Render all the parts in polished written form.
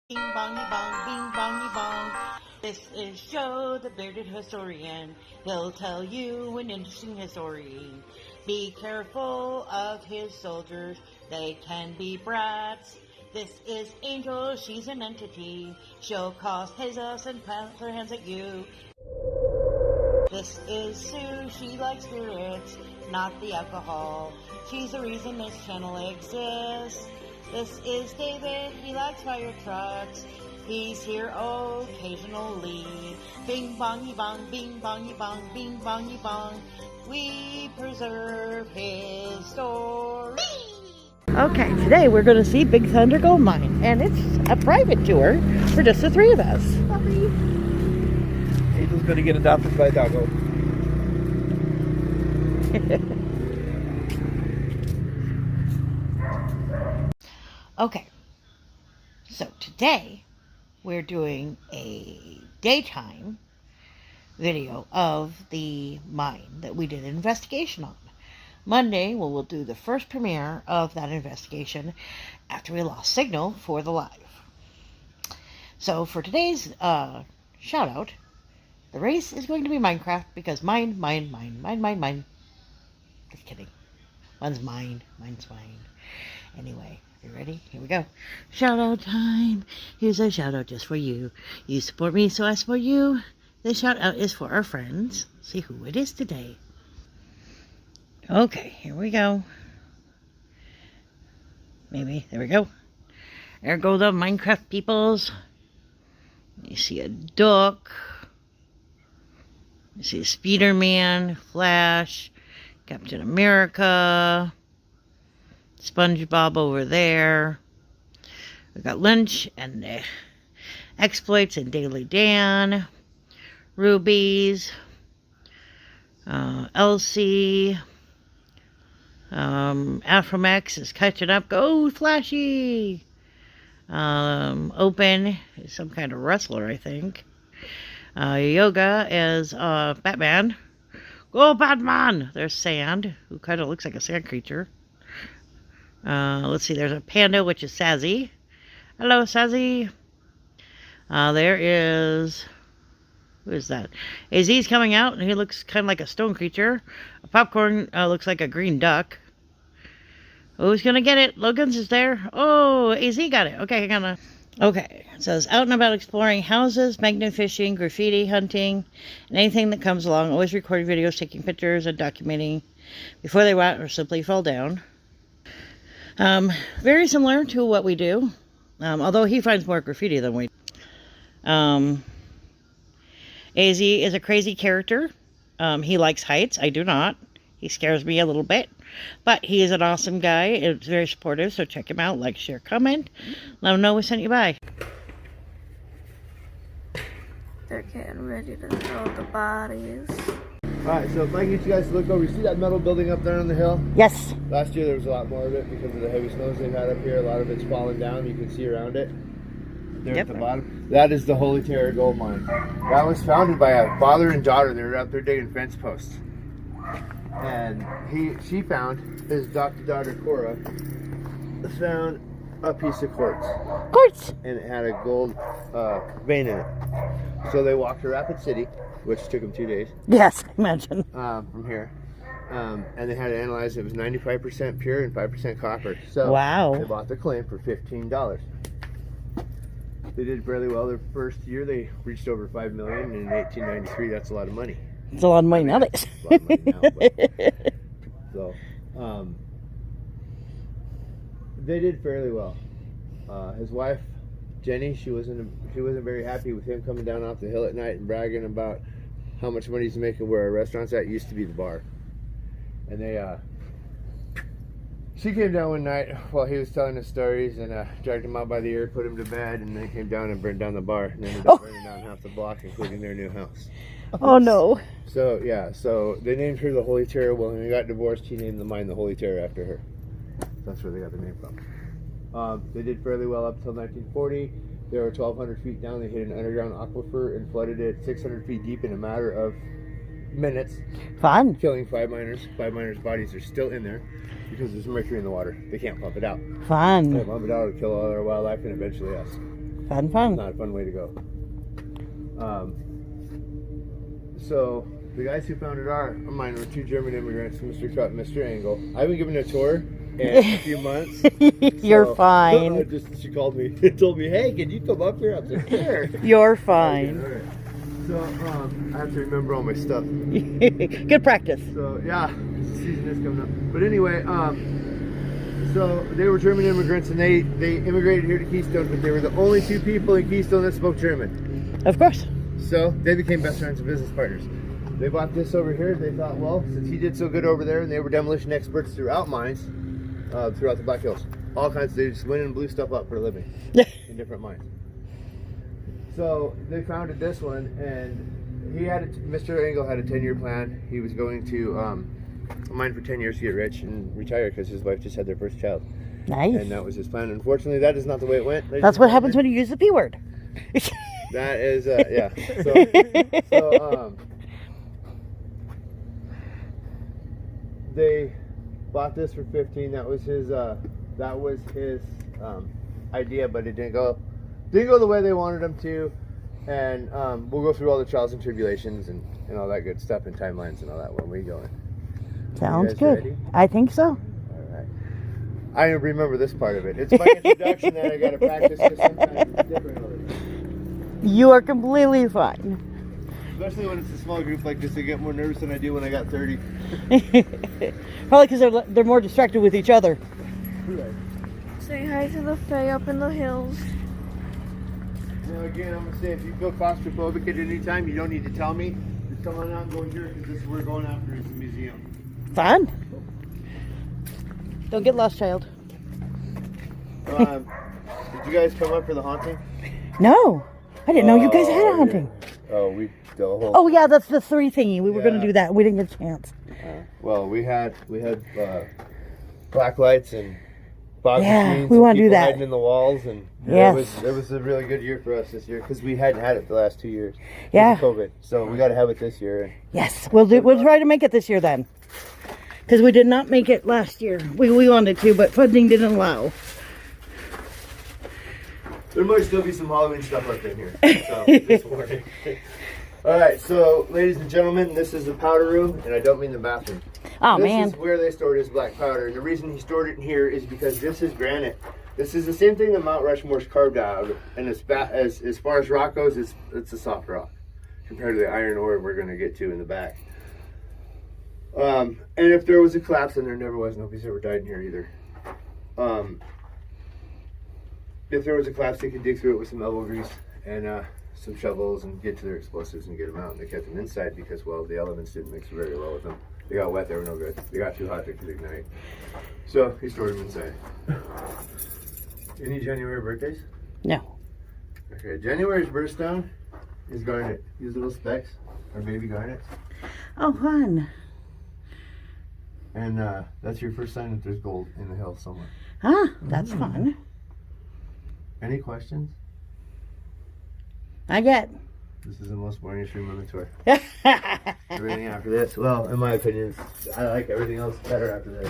Bing bongy bong, bing bongy bong. This is Joe, the bearded historian. He'll tell you an interesting story. Be careful of his soldiers, they can be brats. This is Angel, she's an entity. She'll cause chaos and plant her hands at you. This is Sue, she likes spirits, not the alcohol. She's the reason this channel exists. This is David, he likes fire trucks. He's here occasionally. Bing bongy bong, bing bongy bong, bing bongy bong. We preserve his story. Okay, today we're going to see Big Thunder Gold Mine, and it's a private tour for just the three of us. Angel's going to get adopted by a doggo. Okay, so today we're doing a daytime video of the mine that we did an investigation on. Monday, we'll do the first premiere of that investigation after we lost signal for the live. So for today's shout out, the race is going to be Minecraft because mine. Just kidding. Mine's mine. Mine's mine. Anyway, you ready? Here we go. Shout out time. Here's a shout out just for you. You support me, so I support you. This shout out is for our friends. See who it is today. Okay, here we go. Maybe. There we go. There go the Minecraft peoples. You see a duck. You see Spider-Man, Flash, Captain America, SpongeBob over there. We got Lynch and the Exploits and Daily Dan, Rubies, Elsie, Afromax is catching up. Go Flashy! Open is some kind of wrestler, I think. Yoga is Batman. Go Batman! There's Sand, who kind of looks like a sand creature. Let's see, there's a panda, which is Sazzy. Hello, Sazzy. There is... Who is that? AZ's coming out, and he looks kind of like a stone creature. A popcorn looks like a green duck. Who's gonna get it? Logan's is there. Oh, AZ got it. Okay, hang on. Okay, it says, out and about exploring houses, magnet fishing, graffiti, hunting, and anything that comes along. Always recording videos, taking pictures, and documenting before they rot or simply fall down. Very similar to what we do, although he finds more graffiti than we do. AZ is a crazy character. He likes heights. I do not. He scares me a little bit. But he is an awesome guy. It's very supportive, so check him out. Like, share, comment. Let him know we sent you by. They're getting ready to throw the bodies. Alright, so if I can get you guys to look over, you see that metal building up there on the hill? Yes. Last year there was a lot more of it because of the heavy snows they've had up here. A lot of it's fallen down. You can see around it. There at the bottom. That is the Holy Terror Gold Mine. That was founded by a father and daughter. They were out there digging fence posts. And she found, his daughter Cora, found a piece of quartz. Quartz! And it had a gold vein in it. So they walked to Rapid City, which took them 2 days. Yes, imagine. From here. And they had to analyze it. It was 95% pure and 5% copper. So wow. They bought the claim for $15. They did fairly well. Their first year, they reached over $5 million. And in 1893, that's a lot of money. It's a lot of money nowadays. A lot of money now, but, so, they did fairly well. His wife, Jenny, she wasn't very happy with him coming down off the hill at night and bragging about how much money he's making where our restaurant's at. Used to be the bar. And she came down one night while he was telling us stories and dragged him out by the ear, put him to bed, and then came down and burned down the bar and ended up burning down half the block, including their new house. Oh no. So yeah, so they named her the Holy Terror. Well, when they got divorced, he named the mine the Holy Terror after her. That's where they got the name from. They did fairly well up until 1940. They were 1,200 feet down. They hit an underground aquifer and flooded it 600 feet deep in a matter of minutes. Fun. Killing 5 miners. 5 miners' bodies are still in there because there's mercury in the water. They can't pump it out. Fun. They pump it out, it'll kill all our wildlife and eventually us. Fun, fun. Not a fun way to go. So the guys who founded mine were two German immigrants, Mr. Cut and Mr. Engel. I haven't given a tour in a few months. You're fine. She called me and told me, "Hey, can you come up here?" I was like, "Sure." You're fine. Okay, all right. So I have to remember all my stuff. Good practice. So yeah, the season is coming up. But anyway, so they were German immigrants and they immigrated here to Keystone, but they were the only two people in Keystone that spoke German. Of course. So they became best friends and business partners. They bought this over here. They thought, well, since he did so good over there, and they were demolition experts throughout mines, throughout the Black Hills, all kinds. They just went in and blew stuff up for a living in different mines. So they founded this one, and Mr. Engel had a 10-year plan. He was going to mine for 10 years to get rich and retire because his wife just had their first child. Nice. And that was his plan. Unfortunately, that is not the way it went. That's what happens when you use the P word. That is, yeah. So they bought this for 15. That was his idea, but it didn't go the way they wanted him to. And we'll go through all the trials and tribulations and all that good stuff and timelines and all that when we go in. Sounds good. Ready? I think so. All right. I remember this part of it. It's my introduction that I got to practice because sometimes it's different. You are completely fine. Especially when it's a small group like this, I get more nervous than I do when I got 30. Probably because they're more distracted with each other. Right. Say hi to the Fae up in the hills. Now again, I'm gonna say if you feel claustrophobic at any time, you don't need to tell me. Just come on out and go here because this is where we're going after is the museum. Fun. Don't get lost, child. Did you guys come up for the haunting? No, I didn't know you guys had a haunting. Oh, the whole. Oh yeah, that's the 3 thingy. We were going to do that. We didn't get a chance. Well, we had black lights and fog machines. We want to do people that. hiding in the walls, and Yes. it was a really good year for us this year because we hadn't had it the last 2 years. Yeah. Because of COVID, so we got to have it this year. And Yes, we'll try to make it this year then. Because we did not make it last year. We wanted to, but funding didn't allow. there might still be some Halloween stuff up in here. So, this morning. All right, so ladies and gentlemen, this is the powder room, and I don't mean the bathroom. Oh, man. This is where they stored his black powder, and the reason he stored it in here is because this is granite. This is the same thing that Mount Rushmore's carved out, and as far as rock goes, it's a soft rock compared to the iron ore we're going to get to in the back. And if there was a collapse, and there never was, nobody's ever died in here either. If there was a collapse, they could dig through it with some elbow grease and some shovels and get to their explosives and get them out. And they kept them inside because, well, the elements didn't mix very well with them. They got wet, they were no good. They got too hot, they could ignite. So he stored them inside. Any January birthdays? No. Okay, January's birthstone is garnet. These little specks are baby garnets. Oh, fun. And that's your first sign that there's gold in the hills somewhere. Huh? That's fun. Any questions? I get. This is the most boringest room on the tour. Everything after this, well, in my opinion, I like everything else better after this.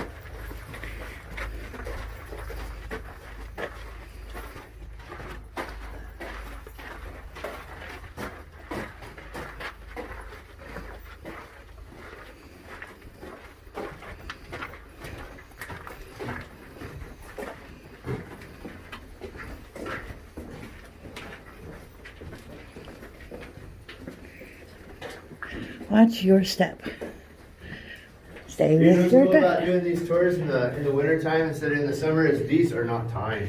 Watch your step. Stay You know with what's your cool about step. doing these tours in the winter time instead of in the summer is these are not timed.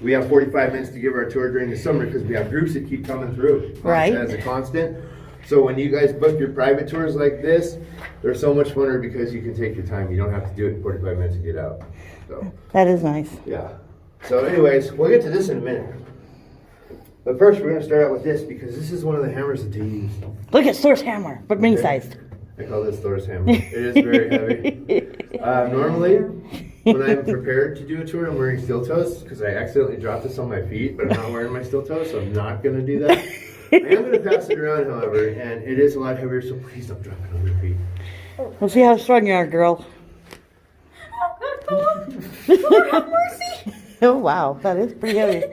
We have 45 minutes to give our tour during the summer because we have groups that keep coming through. Right. As a constant. So when you guys book your private tours like this, they're so much funner because you can take your time. You don't have to do it in 45 minutes and get out. So That is nice. yeah. So anyways, we'll get to this in a minute. But first we're going to start out with this because this is one of the hammers that they use. Look at Thor's hammer, but mini-sized. I call this Thor's hammer. It is very heavy. Normally, when I'm prepared to do a tour, I'm wearing steel toes because I accidentally dropped this on my feet, but I'm not wearing my steel toes, so I'm not going to do that. I am going to pass it around, however, and it is a lot heavier, so please don't drop it on your feet. We'll see how strong you are, girl. Lord have mercy! Oh, wow. That is pretty heavy.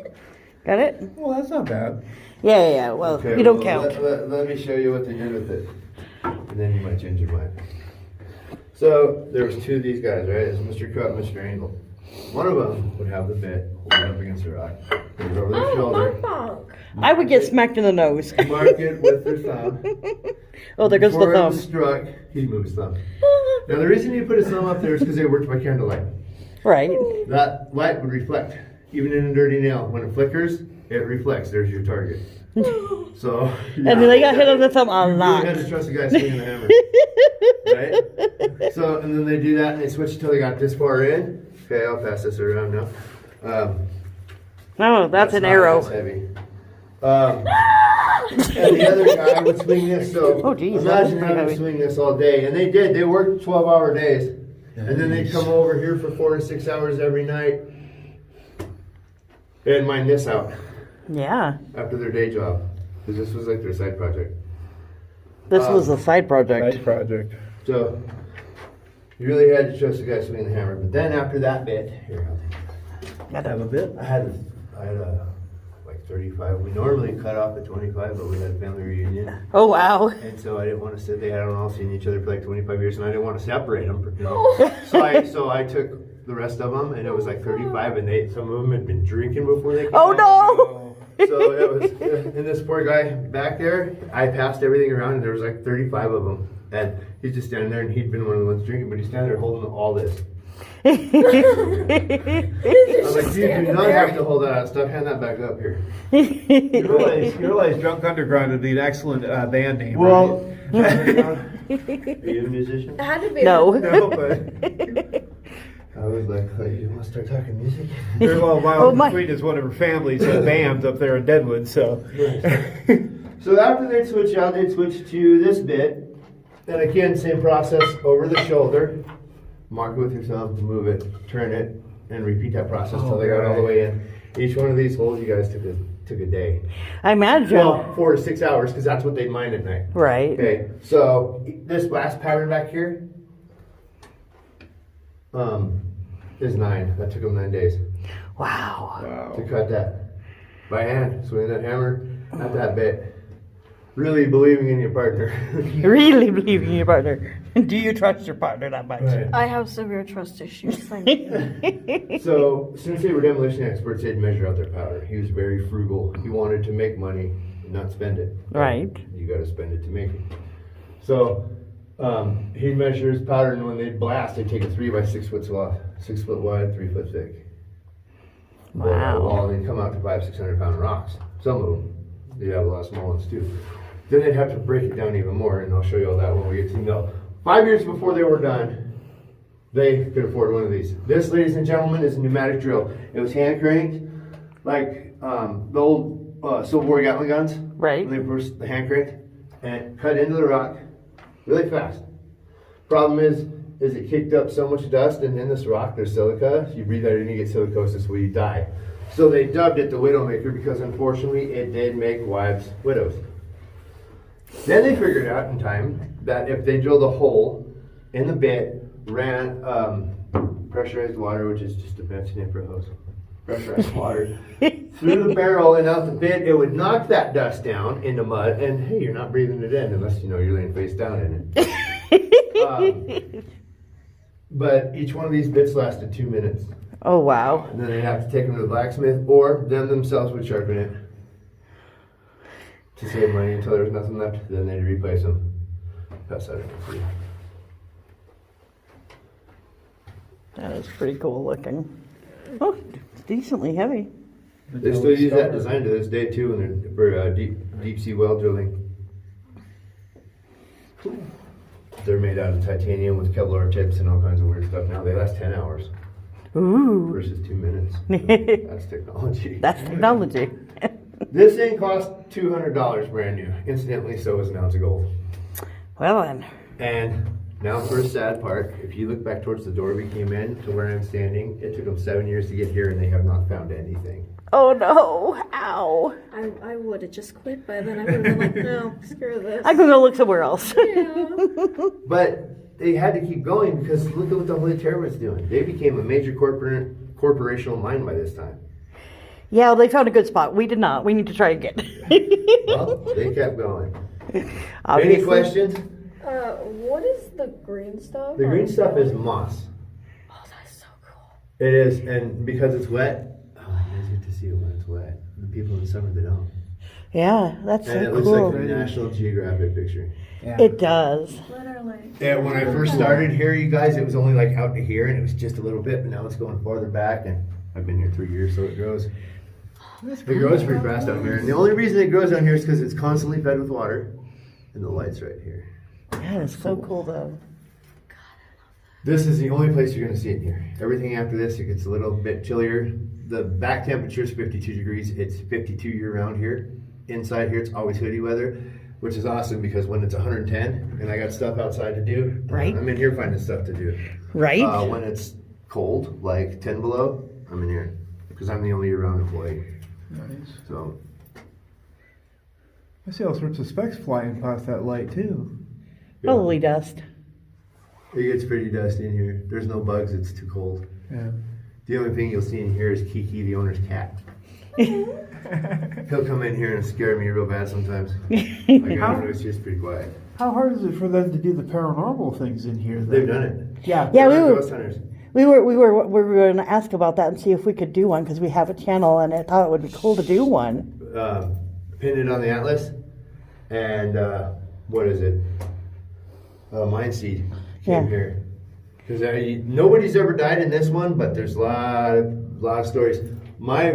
Got it? Well, that's not bad. Yeah. Well, Okay, you don't well, count. Let me show you what they did with it, and then you might change your mind. So there was two of these guys, right? It's Mr. Cut, Mr. Angle. One of them would have the bit hold it up against the rock, put it over their shoulder, I would get smacked in the nose. mark it with their thumb. Oh, there goes the Before it thumb. was struck, he'd move his thumb. Now the reason he put his thumb up there is because they worked by candlelight. Right. That light would reflect, even in a dirty nail. When it flickers, it reflects. There's your target. So, And then they got hit on the thumb a you lot. really had to trust the guy swinging the hammer, right? So, and then they do that, and they switch until they got this far in. Okay, I'll pass this around now. No, that's an not arrow. as heavy. And the other guy would swing this. So, Oh, geez, that was imagine pretty having heavy. to swing this all day, and they did. They worked 12-hour days, and then they'd come over here for 4 to 6 hours every night, and mine this out Yeah. after their day job, because this was like their side project. This was a side project. Nice project. So you really had to trust the guy swinging the hammer. But then after that bit, here, Have a bit. I had like 35. We normally cut off at 25, but we had a family reunion, Oh, wow. and so I didn't want to sit. They hadn't all seen each other for like 25 years, and I didn't want to separate them. You know? so I took the rest of them, and it was like 35, and some of them had been drinking before they came. Oh, out. no. So it was, and this poor guy back there, I passed everything around, and there was like 35 of them. And he's just standing there, and he'd been one of the ones drinking, but he's standing there holding all this. I was like, you do not have to hold that out stuff. Hand that back up here. You realize Drunk Underground would be an excellent band name, Well, right? are you a musician? It had to be. No. No, but I was like, oh, you want to start talking music? very well, Oh, Wild my- and Sweet is one of her family's bands up there in Deadwood, so. So after they'd switch out, they'd switch to this bit. And again, same process over the shoulder. Mark it with your thumb, move it, turn it, and repeat that process till they got all the way in. Each one of these holes, you guys took a day. I imagine. Well, 4 to 6 hours, because that's what they'd mine at night. Right. Okay, so this last pattern back here is 9. That took them 9 days Wow. to cut that by hand, swinging that hammer at that bit. Really believing in your partner. Really believe in your partner. Do you trust your partner that much? Right. I have severe trust issues. Thank you. So, since they were demolition experts, they'd measure out their powder. He was very frugal. He wanted to make money and not spend it. Right. You got to spend it to make it. So, he'd measure his powder, and when they'd blast, they'd take a 3 by 6 foot swath, 6 foot wide, 3 foot thick. Wow. Well, they'd come out to 500-600 pound rocks. Some of them. They'd have a lot of small ones too. Then they'd have to break it down even more, and I'll show you all that when we get to know. 5 years before they were done, they could afford one of these. This, ladies and gentlemen, is a pneumatic drill. It was hand cranked, like the old Civil War Gatling guns. Right. When they were the hand cranked, and it cut into the rock really fast. Problem is it kicked up so much dust, and in this rock there's silica. You breathe that in, you get silicosis where you die. So they dubbed it the Widowmaker because unfortunately it did make wives widows. Then they figured out in time that if they drilled a hole in the bit, ran pressurized water, which is just a fancy name for a hose, pressurized water, through the barrel and out the bit, it would knock that dust down into mud, and hey, you're not breathing it in unless you know you're laying face down in it. But each one of these bits lasted 2 minutes. Oh, wow. And then they'd have to take them to the blacksmith, or them themselves would sharpen it to save money until there was nothing left. Then they'd replace them. Pass that over for you. That is pretty cool looking. Oh, it's decently heavy. They still use that design to this day too, when they're for deep sea well drilling. They're made out of titanium with Kevlar tips and all kinds of weird stuff. Now they last 10 hours Ooh. versus 2 minutes. That's technology. That's technology. This thing cost $200 brand new. Incidentally, so is an ounce of gold. Well then. And now for a sad part, if you look back towards the door we came in to where I'm standing, it took them 7 years to get here and they have not found anything. Oh no. Ow. I would have just quit by then. I would have been like, no, screw this. I'm gonna go look somewhere else. Yeah. But they had to keep going because look at what the Holy Terror was doing. They became a major corporational mine by this time. Yeah, they found a good spot. We did not. We need to try again. Well, they kept going. Obviously. Any questions? What is the green stuff? The green stuff is moss. Oh, that's so cool. It is, and because it's wet, oh, you guys get to see it when it's wet. The people in the summer, they don't. Yeah, that's And it so looks cool. like a National Geographic picture. Yeah. It does. Literally. And when I first started here, you guys, it was only like out to here, and it was just a little bit, but now it's going farther back, and I've been here 3 years, so it grows. It grows pretty fast down here, and the only reason it grows down here is because it's constantly fed with water, and the light's right here. Yeah, it's so cool though. This is the only place you're going to see it here. Everything after this, it gets a little bit chillier. The back temperature is 52 degrees. It's 52 year round here. Inside here, it's always hoodie weather, which is awesome because when it's 110 and I got stuff outside to do, Right. I'm in here finding stuff to do. Right? When it's cold, like 10 below, I'm in here because I'm the only year round employee. Nice. So I see all sorts of specks flying past that light too. yeah. Probably dust. It gets pretty dusty in here. There's no bugs, it's too cold. Yeah. The only thing you'll see in here is Kiki, the owner's cat. He'll come in here and scare me real bad sometimes. Like I don't know, it's just pretty quiet. How hard is it for them to do the paranormal things in here? Then? They've done it. Yeah. Yeah, They're we not were ghost hunters. we were going to ask about that and see if we could do one because we have a channel and I thought it would be cool to do one. Pinned it on the Atlas, and what is it? Mind Seed came Yeah. here because nobody's ever died in this one, but there's a lot of stories. My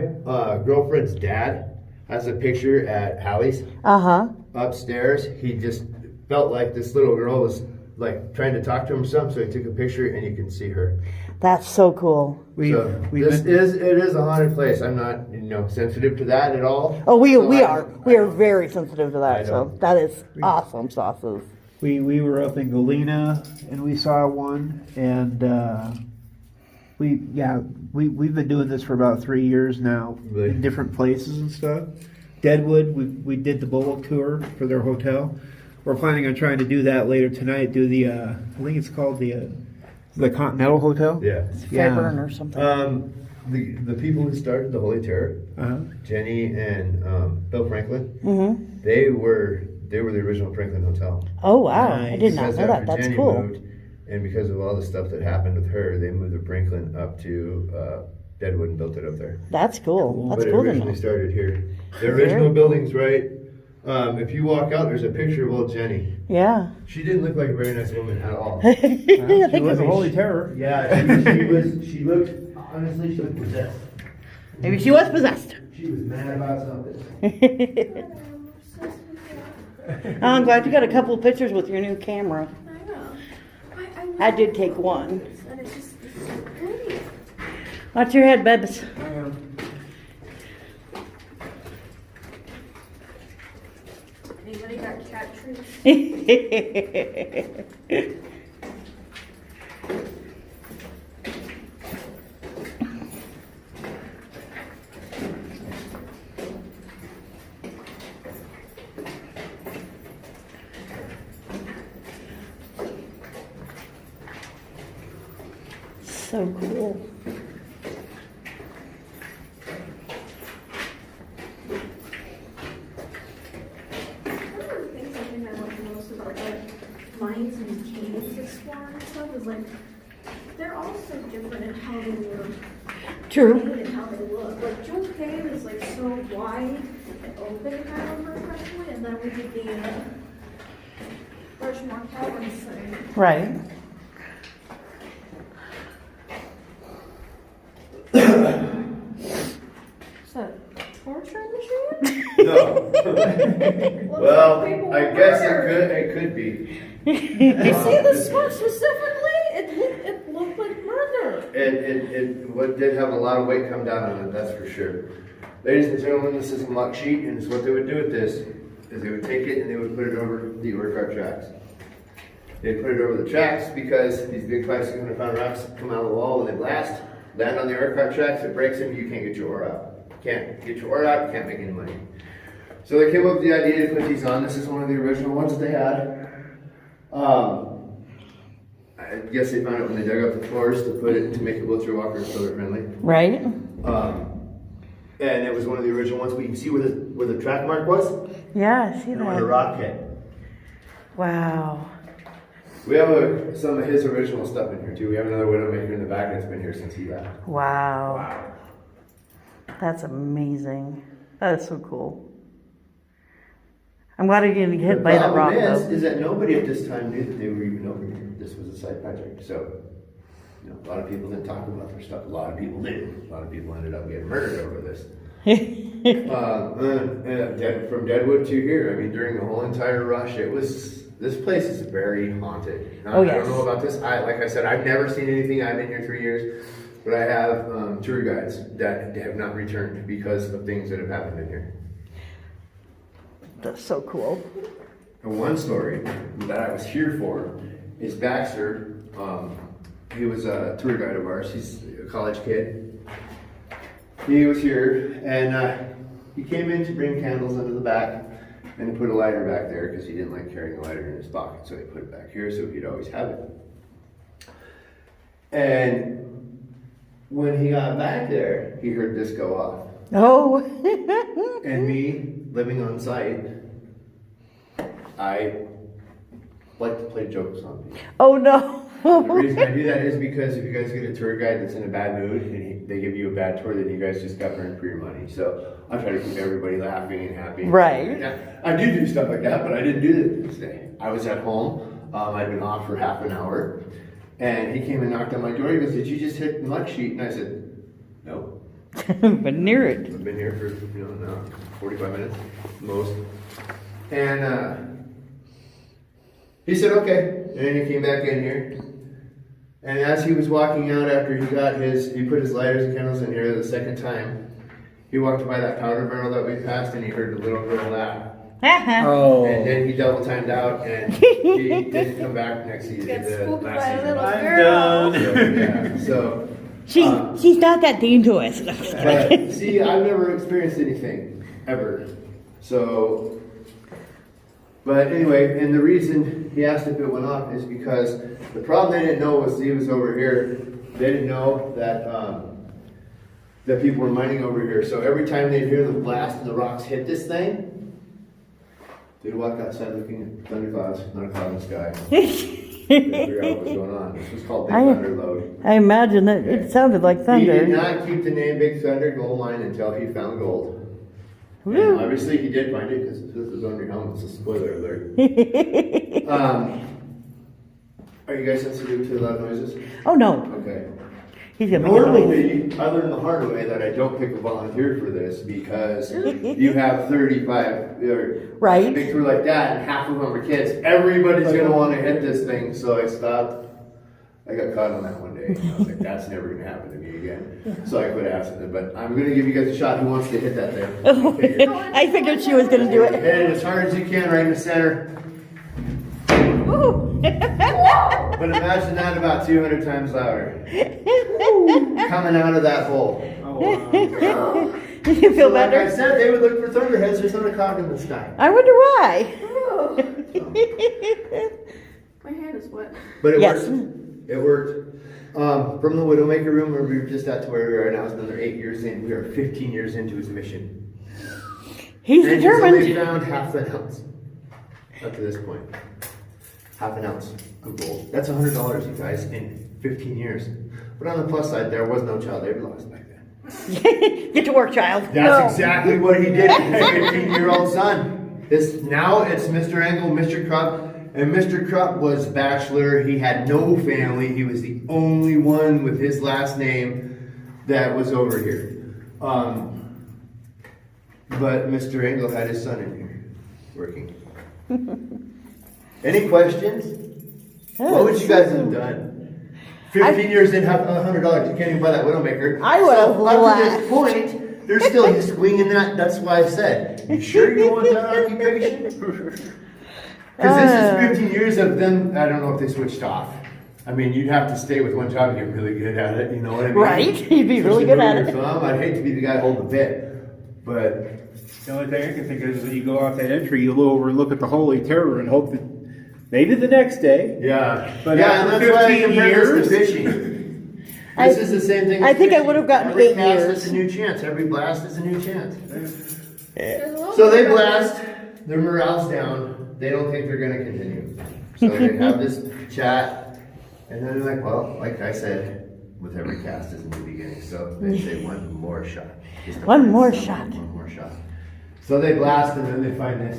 girlfriend's dad has a picture at Hallie's Uh-huh. upstairs. He just felt like this little girl was like trying to talk to him or something, so he took a picture and you can see her. That's so cool. We've This been, is a haunted place. I'm not sensitive to that at all. Oh, we So I are don't- very sensitive to I that. So don't. that is awesome sauces. we were up in Galena and we saw one, and we've been doing this for about 3 years now Really? in different places and stuff. Deadwood, we did the Bullock tour for their hotel. We're planning on trying to do that later tonight. Do the I think it's called the Continental Hotel. Yeah. Fairburn or something. The people who started the Holy Terror, Uh-huh. Jenny and Bill Franklin, Mm-hmm. they were the original Franklin Hotel. Oh wow, I Nice. did not Because know that. after That's Jenny cool. moved, and because of all the stuff that happened with her, they moved the Franklin up to Deadwood and built it up there. That's cool. That's But it cool to originally know. started here. The original building's right. If you walk out, there's a picture of old Jenny. Yeah. She didn't look like a very nice woman at all. I She think was a holy terror. Yeah, she looked, honestly, she looked possessed. maybe she was possessed. She was mad about something. Oh, I'm glad you got a couple of pictures with your new camera. I know. I did take one. And it's just it's so pretty. Watch your head, Bebs. Anybody got cat trees? So cool. One of the things I think I love most about like mines and caves exploring and stuff is like they're all so different in how they were True. made and how they look. Like Joe's Cave is like so wide and open, if I remember correctly, and then we did the Rushmore Caverns thing. Right. Is that torture machine? No. Looks Well, like people I were guess murdered. it could be. You see the smoke specifically? It looked like murder. It did have a lot of weight come down on it, that's for sure. Ladies and gentlemen, this is a muck sheet, and it's what they would do with this is they would take it and they would put it over the Urquhart tracks. They'd put it over the tracks because these big 5,600-pound rocks come out of the wall when they blast, land on the Urquhart tracks, it breaks them, you can't get your ore out. Can't get your ore out, you can't make any money. So they came up with the idea to put these on. This is one of the original ones that they had. I guess they found it when they dug up the floors to put it to make it wheelchair walker and shoulder friendly. Right. And it was one of the original ones. But you can see where the track mark was Yeah, I see and where the that. rock hit. Wow. We have some of his original stuff in here too. We have another Widowmaker in the back that's been here since he left. Wow. That's amazing. That is so cool. I'm glad you're getting hit by that rock, The problem though. is that nobody at this time knew that they were even over here. This was a side project. So, a lot of people didn't talk about their stuff. A lot of people did. A lot of people ended up getting murdered over this. From Deadwood to here, I mean, during the whole entire rush, this place is very haunted. Now, Oh, I yes. don't know about this. Like I said, I've never seen anything. I've been here 3 years. But I have tour guides that have not returned because of things that have happened in here. That's so cool. And one story that I was here for is Baxter. He was a tour guide of ours. He's a college kid. He was here and he came in to bring candles into the back and he put a lighter back there because he didn't like carrying a lighter in his pocket. So he put it back here so he'd always have it. And when he got back there, he heard this go off. Oh. And me, living on site, I like to play jokes on people. Oh, no. The reason I do that is because if you guys get a tour guide that's in a bad mood and they give you a bad tour, then you guys just got burned for your money. So I try to keep everybody laughing and happy. Right. I do stuff like that, but I didn't do that this day. I was at home. I'd been off for half an hour. And he came and knocked on my door. He goes, "Did you just hit the mud sheet?" And I said, "No. But near it. I've been here for, now 45 minutes, most." And he said, "Okay." And then he came back in here. And as he was walking out after he put his lighters and candles in here the second time, he walked by that powder barrel that we passed and he heard the little girl laugh. Oh. And then he double timed out and he didn't come back next season. Got the spooked last by a season. little I'm girl. done. So, She's not that dangerous. but see, I've never experienced anything ever. So, but anyway, and the reason he asked if it went off is because the problem they didn't know was he was over here. They didn't know that that people were mining over here. So every time they'd hear the blast and the rocks hit this thing, they'd walk outside looking at thunderclouds, not a cloud in the sky. They figure out what's going on. This was called Big Thunder Lode. I imagine that it sounded like He did thunder. not keep the name Big Thunder Gold Mine until he found gold. And Woo. obviously he did find it because this is on your helmet. It's a spoiler alert. Are you guys sensitive to loud noises? Oh, no. Okay. He's going to make a noise. Normally, I learned the hard way that I don't pick a volunteer for this because you have 35 Right. a big tour like that, and half of them are kids. Everybody's gonna want to hit this thing, so I stopped. I got caught on that one day. I was like, "That's never gonna happen to me again." So I quit asking them. But I'm gonna give you guys a shot. Who wants to hit that thing? I figured she was going to do Hit it. it as hard as you can, right in the center. Ooh. But imagine that about 200 times louder, coming out of that hole. Oh, wow. Did you feel So like better? I said, they would look for thunderheads. There's not a cloud in the sky. I wonder why. My hand is wet. But it Yes. worked. It worked. From the Widowmaker room where we were just at to where we are now is another 8 years in. We are 15 years into his mission. He's And he's only determined. found half an ounce up to this point. Half an ounce of gold. That's $100, you guys, in 15 years. But on the plus side, there was no child labor laws back then. Get to work, child. That's exactly what he did to his 15-year-old son. Now it's Mr. Engel, Mr. Krupp. And Mr. Krupp was bachelor. He had no family. He was the only one with his last name that was over here. But Mr. Engel had his son in here working. Any questions? What would you guys have done? 15 years in, $100. You can't even buy that Widowmaker. I would have So, up to laughed. this point, they're still swinging that. That's why I said, you sure you want that occupation? Because this is 15 years of them. I don't know if they switched off. I mean, you'd have to stay with one job to get really good at it. You know what I mean? Right? You'd be really good at it. I'd hate to be the guy holding the bit, but The only thing I can think of is when you go off that entry, you look over and look at the Holy Terror and hope that maybe the next day. yeah, But yeah, and after that's why I 15 compare this to years? fishing. This is the same thing. I as think I fishing. would have gotten Every 8 cast years. is a new chance. Every blast is a new chance. There's a little So they bit of- blast, their morale's down, they don't think they're gonna continue. So they have this chat, and then they're like, well, like I said, with every cast is a new beginning, so they say one more shot. Just to One find more someone, shot. One more shot. So they blast, and then they find this.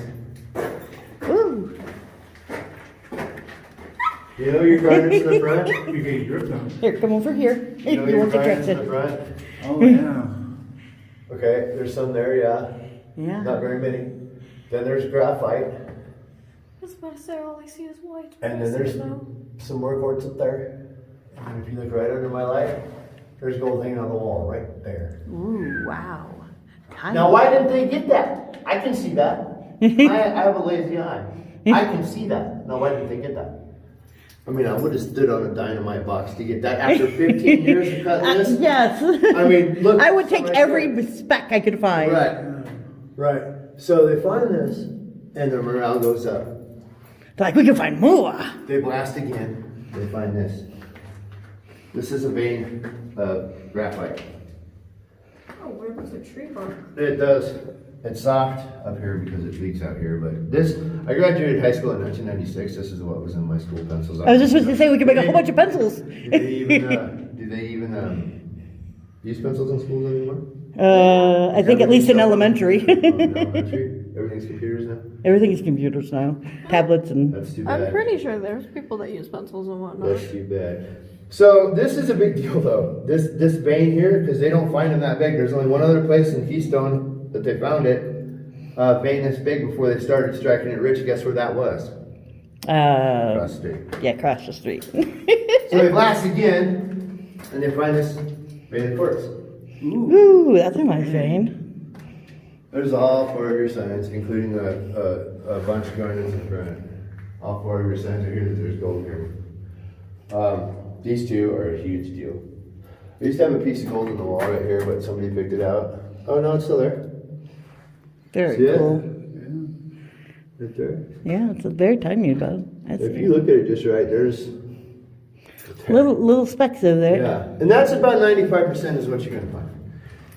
Ooh. You know your garden's in the front? You're getting dripped on. Here, come over here. You know You your won't get garden's in the drafted. front? Oh, yeah. Okay, there's some there, yeah. Yeah. Not very many. Then there's graphite, I was about to say, all I see is white. and then there's some more quartz up there. And if you look right under my light, there's gold hanging on the wall right there. Ooh, wow. Tiny. Now, why didn't they get that? I can see that. I have a lazy eye. I can see that. Now, why didn't they get that? I mean, I would have stood on a dynamite box to get that after 15 years of cutting this. Yes. I mean, look. I would take right every there. speck I could find. Right. Right. So they find this, and their morale goes up. They're like, we can find more. They blast again. They find this. This is a vein of graphite. Oh, where was the tree bark? It does. It's soft up here because it leaks out here. But this, I graduated high school in 1996. This is what was in my school pencils. I was just supposed to say we can make a whole bunch of pencils. Do they even use pencils in schools anymore? I think at least in elementary. Elementary? Everything's computers now? Everything is computers now, tablets and. That's too bad. I'm pretty sure there's people that use pencils and whatnot. That's too bad. So this is a big deal though. This vein here, because they don't find them that big. There's only one other place in Keystone that they found it. Vein this big before they started striking it rich. Guess where that was? Across the street. Yeah, across the street. So they blast again, and they find this vein of quartz. Ooh, that's a nice vein. There's all 4 of your signs, including a bunch of gardens in front. All 4 of your signs are here that there's gold here. These 2 are a huge deal. I used to have a piece of gold in the wall right here, but somebody picked it out. Oh no, it's still there. Very See it? cool. Right there. Yeah, it's a very tiny bud. That's If you look at it just right, there's little specks over there. yeah, and that's about 95% is what you're gonna find.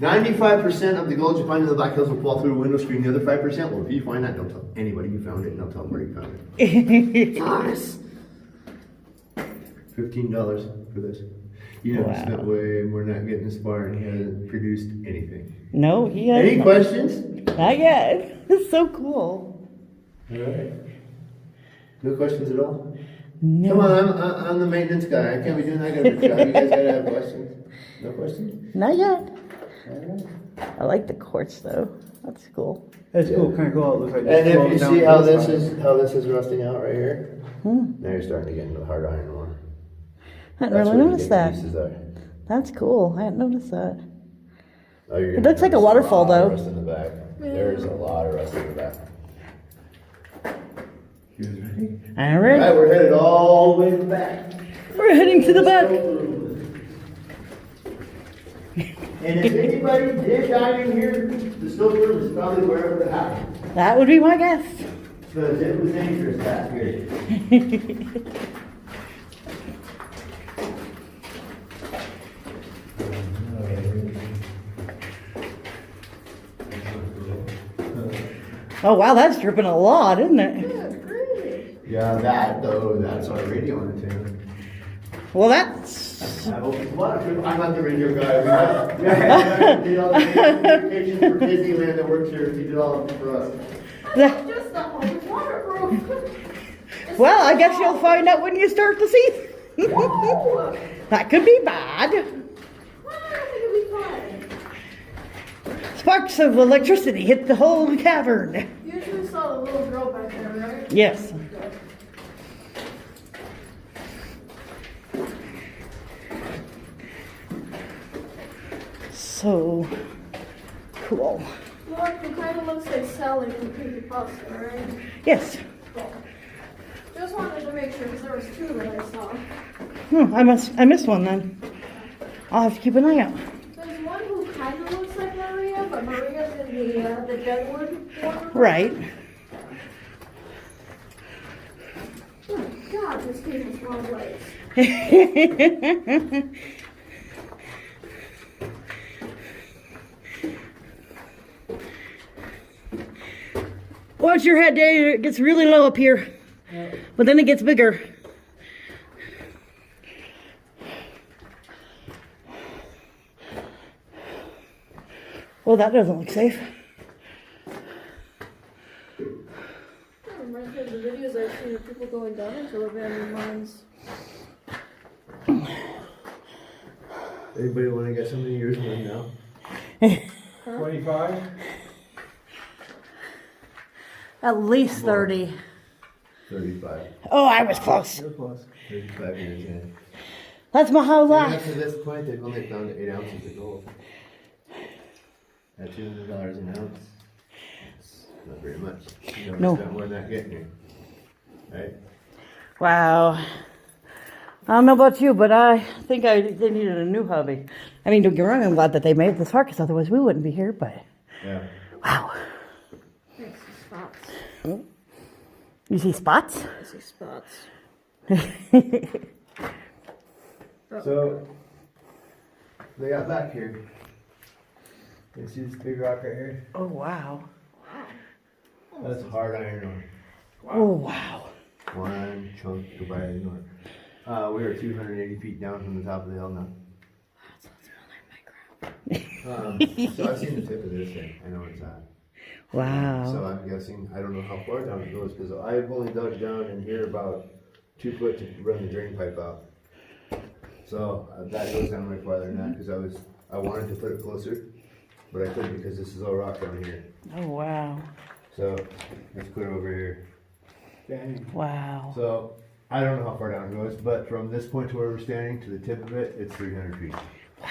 95% of the gold you find in the Black Hills will fall through a window screen. The other 5%, well, if you find that, don't tell anybody you found it, and I'll tell them where you found it. Yes. $15 for this. You know, Wow. he spent way more than that getting this far, and he hasn't produced anything. No, he Any hasn't. questions? Not yet. It's so cool. All right. No questions at all? No. Come on, I'm the maintenance guy. I can't be doing that good of a job. You guys gotta have questions. No questions? Not yet. All right. I like the quartz though. That's cool. That's cool, kind of cool. It looks like And it's if flowing you down see the how hillside. this is rusting out right here, Hmm. now you're starting to get into the hard iron ore. I hadn't That's really where you noticed get that. pieces are. That's cool. I hadn't noticed that. Oh, you're It gonna looks like a notice waterfall, lot of though. Rust in the back. There's a lot of rust in the back. You guys ready? All All right. right, we're headed all the way to the back. We're heading to the back. And if anybody did die in here, the stove room is probably where it happened. That would be my guess. Because it was dangerous back here. Oh wow, that's dripping a lot, isn't it? Good grief. Yeah, that though, that's our radio antenna. Well, that's. I'm not the radio guy. We have did all the communications for Disneyland that works here. He did all of it for us. That's just the home is waterproof. It's Well, I guess so you'll find out when you start to see. Whoa. That could be bad. Well, I think it'll be fine. Sparks of electricity hit the whole cavern. You usually saw the little girl back there, right? Yes. So cool. Look, it kind of looks like Sally from Creepypasta, right? Yes. Cool. Just wanted to make sure because there was 2 that I saw. I missed one then. I'll have to keep an eye out. There's one who kind of looks like Maria, but Maria's in the Deadwood one. Right. Oh, God, this game is wrong legs. Watch your head, Dave. It gets really low up here. But then it gets bigger. Well, that doesn't look safe. That reminds me of the videos I've seen of people going down into abandoned mines. Anybody want to get somebody yours one now? 25? At least 30. 35. Oh, I was close. You're close. 35 years in. That's my whole And life. up to this point, they've only found 8 ounces of gold. At $200 an ounce, it's not very much. You know, No. it's not more than that getting here. Right? Wow. I don't know about you, but I think they needed a new hobby. I mean, don't get me wrong, I'm glad that they made this park, because otherwise we wouldn't be here, but Yeah. wow. I see spots. You see spots? I see spots. So, they got back here. You see this big rock right here? Oh, wow. That's hard iron Oh, wow. ore. One chunk of iron ore. We are 280 feet down from the top of the hill now. So I've seen the tip of this thing. I know where it's at. Wow. So I'm guessing, I don't know how far down it goes, because I've only dug down in here about 2 foot to run the drain pipe out. So that goes down way farther than that, because I wanted to put it closer, but I couldn't because this is all rock down here. Oh, wow. So let's put it over here. Dang. Wow. So I don't know how far down it goes, but from this point to where we're standing to the tip of it, it's 300 feet. Wow.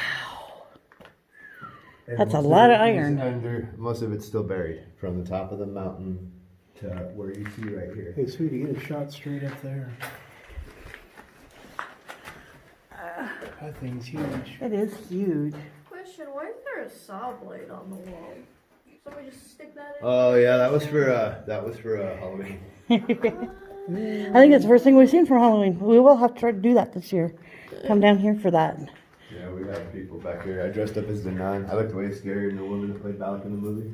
And That's a most lot of it is iron. Most of it's still buried from the top of the mountain to where you see right here. Hey, sweetie, get a shot straight up there. That thing's huge. It is huge. Question, why is there a saw blade on the wall? Somebody just stick that in? Oh yeah, that was for Halloween. I think it's the first thing we've seen for Halloween. We will have to try to do that this year. Come down here for that. Yeah, we have people back here. I dressed up as the nun. I looked way scarier than the woman that played Balak in the movie.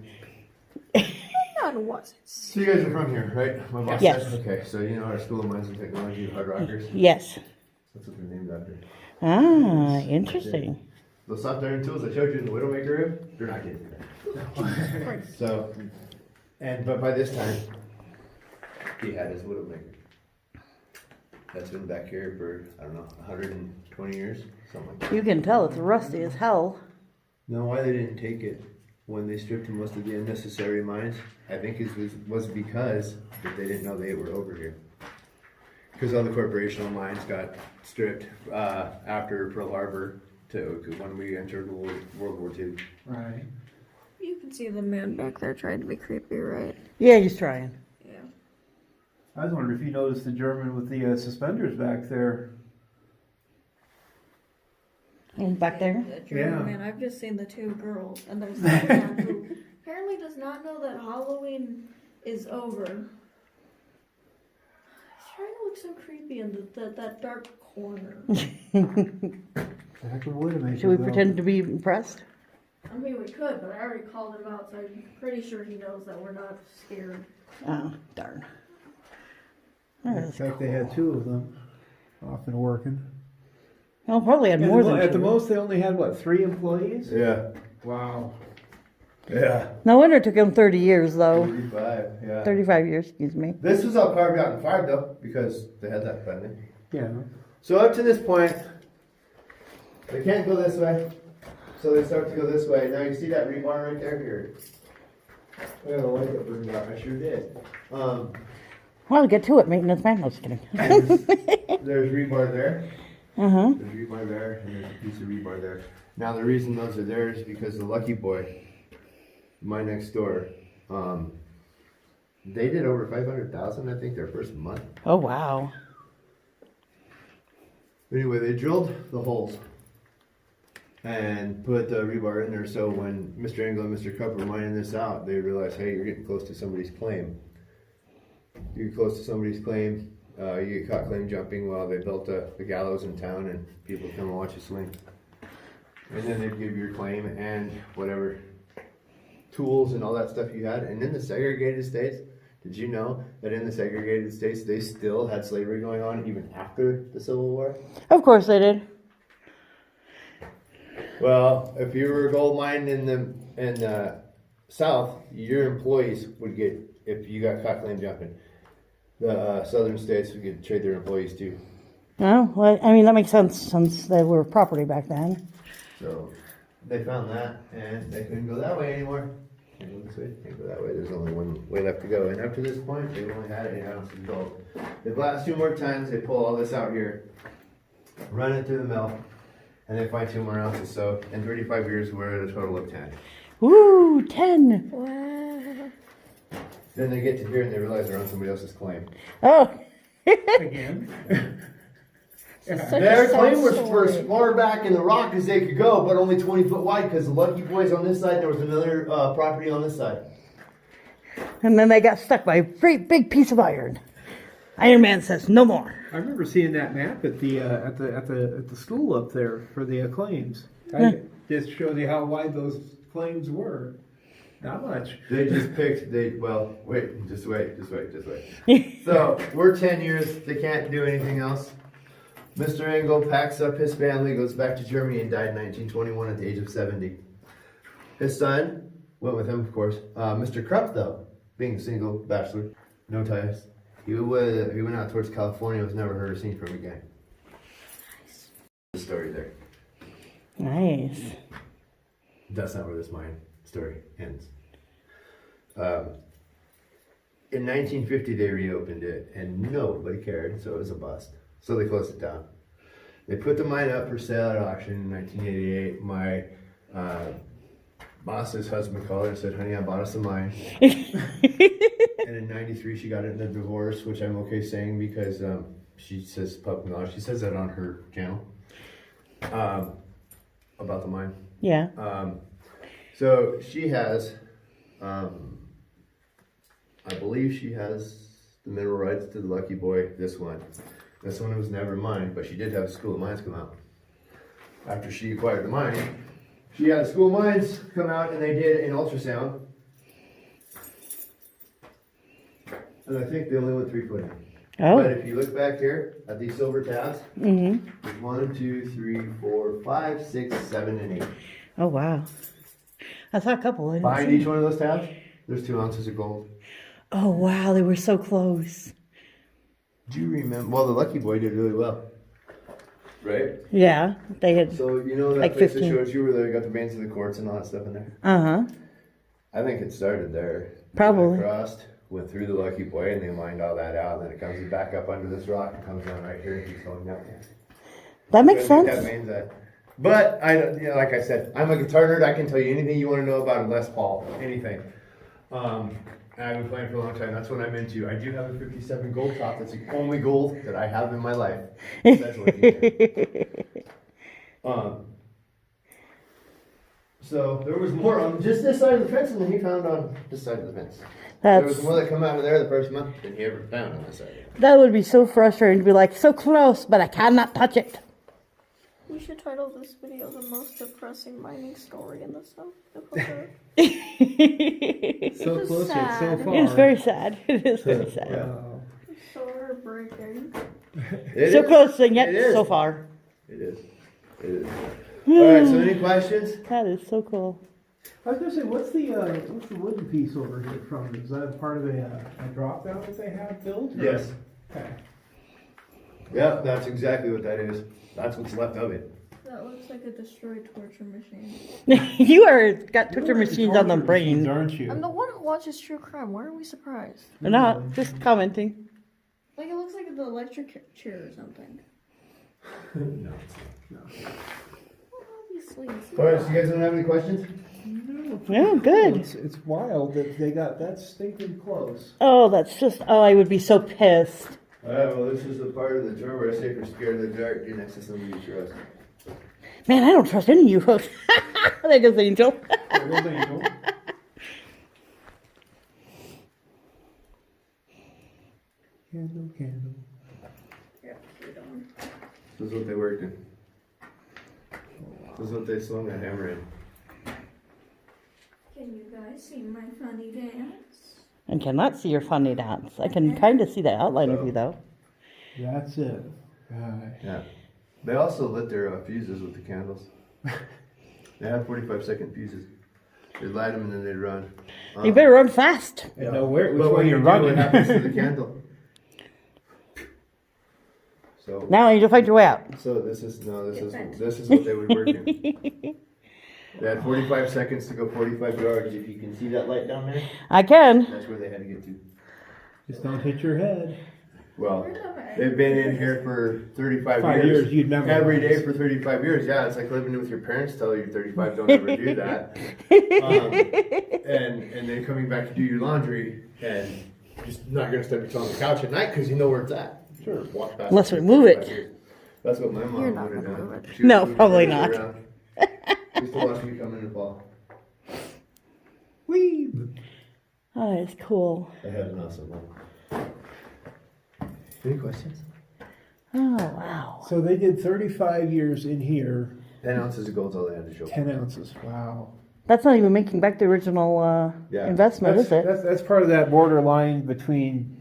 None was it? So you guys are from here, right? My boss Yes. said? Okay, so you know our School of Mines and Technology, Hard Rockers? Yes. That's what they're named after. Ah, interesting. Those soft iron tools I showed you in the Widowmaker room, they're not getting there. So, but by this time, he had his Widowmaker. That's been back here for, I don't know, 120 years, something like that. You can tell it's rusty as hell. Now, why they didn't take it when they stripped most of the unnecessary mines, I think it was because that they didn't know they were over here. Because all the corporational mines got stripped after Pearl Harbor when we entered World War II. Right. You can see the man back there trying to be creepy, right? Yeah, he's trying. Yeah. I was wondering if you noticed the German with the suspenders back there. And back there? The German Yeah. man, I've just seen the two girls, and there's one man who apparently does not know that Halloween is over. He's trying to look so creepy in that dark corner. Back of Widowmaker, Should we though. pretend to be impressed? I mean, we could, but I already called him out, so I'm pretty sure he knows that we're not scared. Oh, darn. In That is fact, they had two of them off and working. Well, probably had more than At the two. most, they only had, what, 3 employees? Yeah. Wow. Yeah. No wonder it took him 30 years, though. 35, yeah. 35 years, excuse me. This was all carved out and fired though, because they had that funding. Yeah. So up to this point, they can't go this way. So they start to go this way. Now you see that rebar right there here. I got a light that burned out. I sure did. Well, get to it, maintenance man. No, just kidding. There's rebar there. Uh-huh. There's rebar there, and there's a piece of rebar there. Now the reason those are there is because the Lucky Boy, my next door, they did over 500,000, I think, their first month. Oh, wow. Anyway, they drilled the holes and put the rebar in there. So when Mr. Engel and Mr. Cup were mining this out, they realized, hey, you're getting close to somebody's claim. You get close to somebody's claim, you get caught claim jumping. Well, they built the gallows in town, and people come and watch you swing. And then they'd give your claim and whatever tools and all that stuff you had. And in the segregated states, Did you know that in the segregated states, they still had slavery going on even after the Civil War? Of course they did. Well, if you were a gold mine in the South, your employees would get, if you got caught claim jumping, the southern states would get to trade their employees too. Oh, well, I mean, that makes sense since they were property back then. So they found that, and they couldn't go that way anymore. Can't go this way, can't go that way. There's only one way left to go. And up to this point, they've only had 8 ounces of gold. The last 2 more times, they pull all this out here, run it through the mill, and they find 2 more ounces. So in 35 years, we're at a total of 10. Woo, 10. Wow. Then they get to here and they realize they're on somebody else's claim. Oh. Again. Their claim was for as far back in the rock as they could go, but only 20 foot wide because the Lucky Boys on this side, there was another property on this side. And then they got stuck by a great big piece of iron. Iron Man says no more. I remember seeing that map at the school up there for the claims. Yeah. Just shows you how wide those claims were. Not much. They just picked, wait. So, we're 10 years, they can't do anything else. Mr. Engel packs up his family, goes back to Germany, and died in 1921 at the age of 70. His son went with him, of course. Mr. Krupp, though, being a single bachelor, no ties, he went out towards California, was never heard or seen from again. The story there. Nice. That's not where this mine story ends. In 1950, they reopened it, and nobody cared, so it was a bust. So they closed it down. They put the mine up for sale at auction in 1988. My boss's husband called her and said, "Honey, I bought us a mine." And in 93, she got it in a divorce, which I'm okay saying because she says public knowledge. She says that on her channel about the mine. Yeah. So she has, I believe she has the mineral rights to the Lucky Boy, this one. This one was never mine, but she did have a School of Mines come out. After she acquired the mine, she had a School of Mines come out and they did an ultrasound. And I think they only went 3 foot in. Oh. But if you look back here at these silver tabs, Mm-hmm. there's 1, 2, 3, 4, 5, 6, 7, and 8. Oh, wow. I saw a couple. I didn't Behind see. each one of those tabs, there's 2 ounces of gold. Oh, wow. They were so close. Do you remember? Well, the Lucky Boy did really well, right? Yeah. They had. So you know that Like place 15. that shows you where they got the veins of the quartz and all that stuff in there? Uh-huh. I think it started there. Probably. It crossed, went through the Lucky Boy, and they mined all that out, and then it comes back up under this rock and comes down right here and keeps going down there. That makes Where they sense. got veins at. But like I said, I'm a guitar nerd. I can tell you anything you want to know about a Les Paul, anything. And I've been playing for a long time. That's what I'm into. I do have a 57 gold top. That's the only gold that I have in my life. That's what so there was more on just this side of the fence than he found on this side of the fence. There was more that come out of there the first month than he ever found on this side. That would be so frustrating to be like, so close, but I cannot touch it. We should title this video "The Most Depressing Mining Story in the South Dakota." So It's close yet so sad. far. It's very sad. It is very sad. Wow. It's so heartbreaking. It So is. close and yet It is. so far. It is. It is. All right. So any questions? That is so cool. I was gonna say, what's the wooden piece over here from? Is that part of a drop down that they have built? or- Yes. Okay. Yep. That's exactly what that is. That's what's left of it. That looks like a destroyed torture machine. You are got torture You're machines on the torture machines, brain. aren't you? I'm the one who watches true crime. Why are we surprised? Not just commenting. Like it looks like the electric chair or something. No. Obviously, it's All right. So you guys don't have any questions? Yeah, good. It's wild that they got that stinking close. Oh, that's just. Oh, I would be so pissed. All right. Well, this is the part of the tour where I say if you're scared of the dark, get next to somebody you trust. Man, I don't trust any of you folks. There goes Angel. There goes Angel. Candle, candle. Yeah, we're done. This is what they worked in. This is what they swung that hammer in. Can you guys see my funny dance? And cannot see your funny dance. I can kind of see the outline of you though. That's it. Right. Yeah. They also lit their fuses with the candles. They have 45-second fuses. They light them and then they run. You better run fast. And know which But way when you're you do, running. what happens to the candle? So, Now you need to find your way out. so this is what they would work in. They had 45 seconds to go 45 yards. If you can see that light down there, I can. that's where they had to get to. Just don't hit your head. Well, they've been in here for 35 5 years. years, you'd never Every notice. day for 35 years. Yeah, it's like living with your parents till you're 35. Don't ever do that. And then coming back to do your laundry and just not gonna step your toe on the couch at night because you know where it's at. Sure, walk past. Unless it we for move 35 it. years. That's what my mom You're not would have gonna done. move it. She would No, move the probably furniture not. around. Just to watch me come in and fall. Whee! Oh, it's cool. I had an awesome one. Any questions? Oh, wow. So they did 35 years in here, 10 ounces of gold's all they had to show. 10 ounces. Wow. That's not even making back the original Yeah. investment, is it? That's part of that borderline between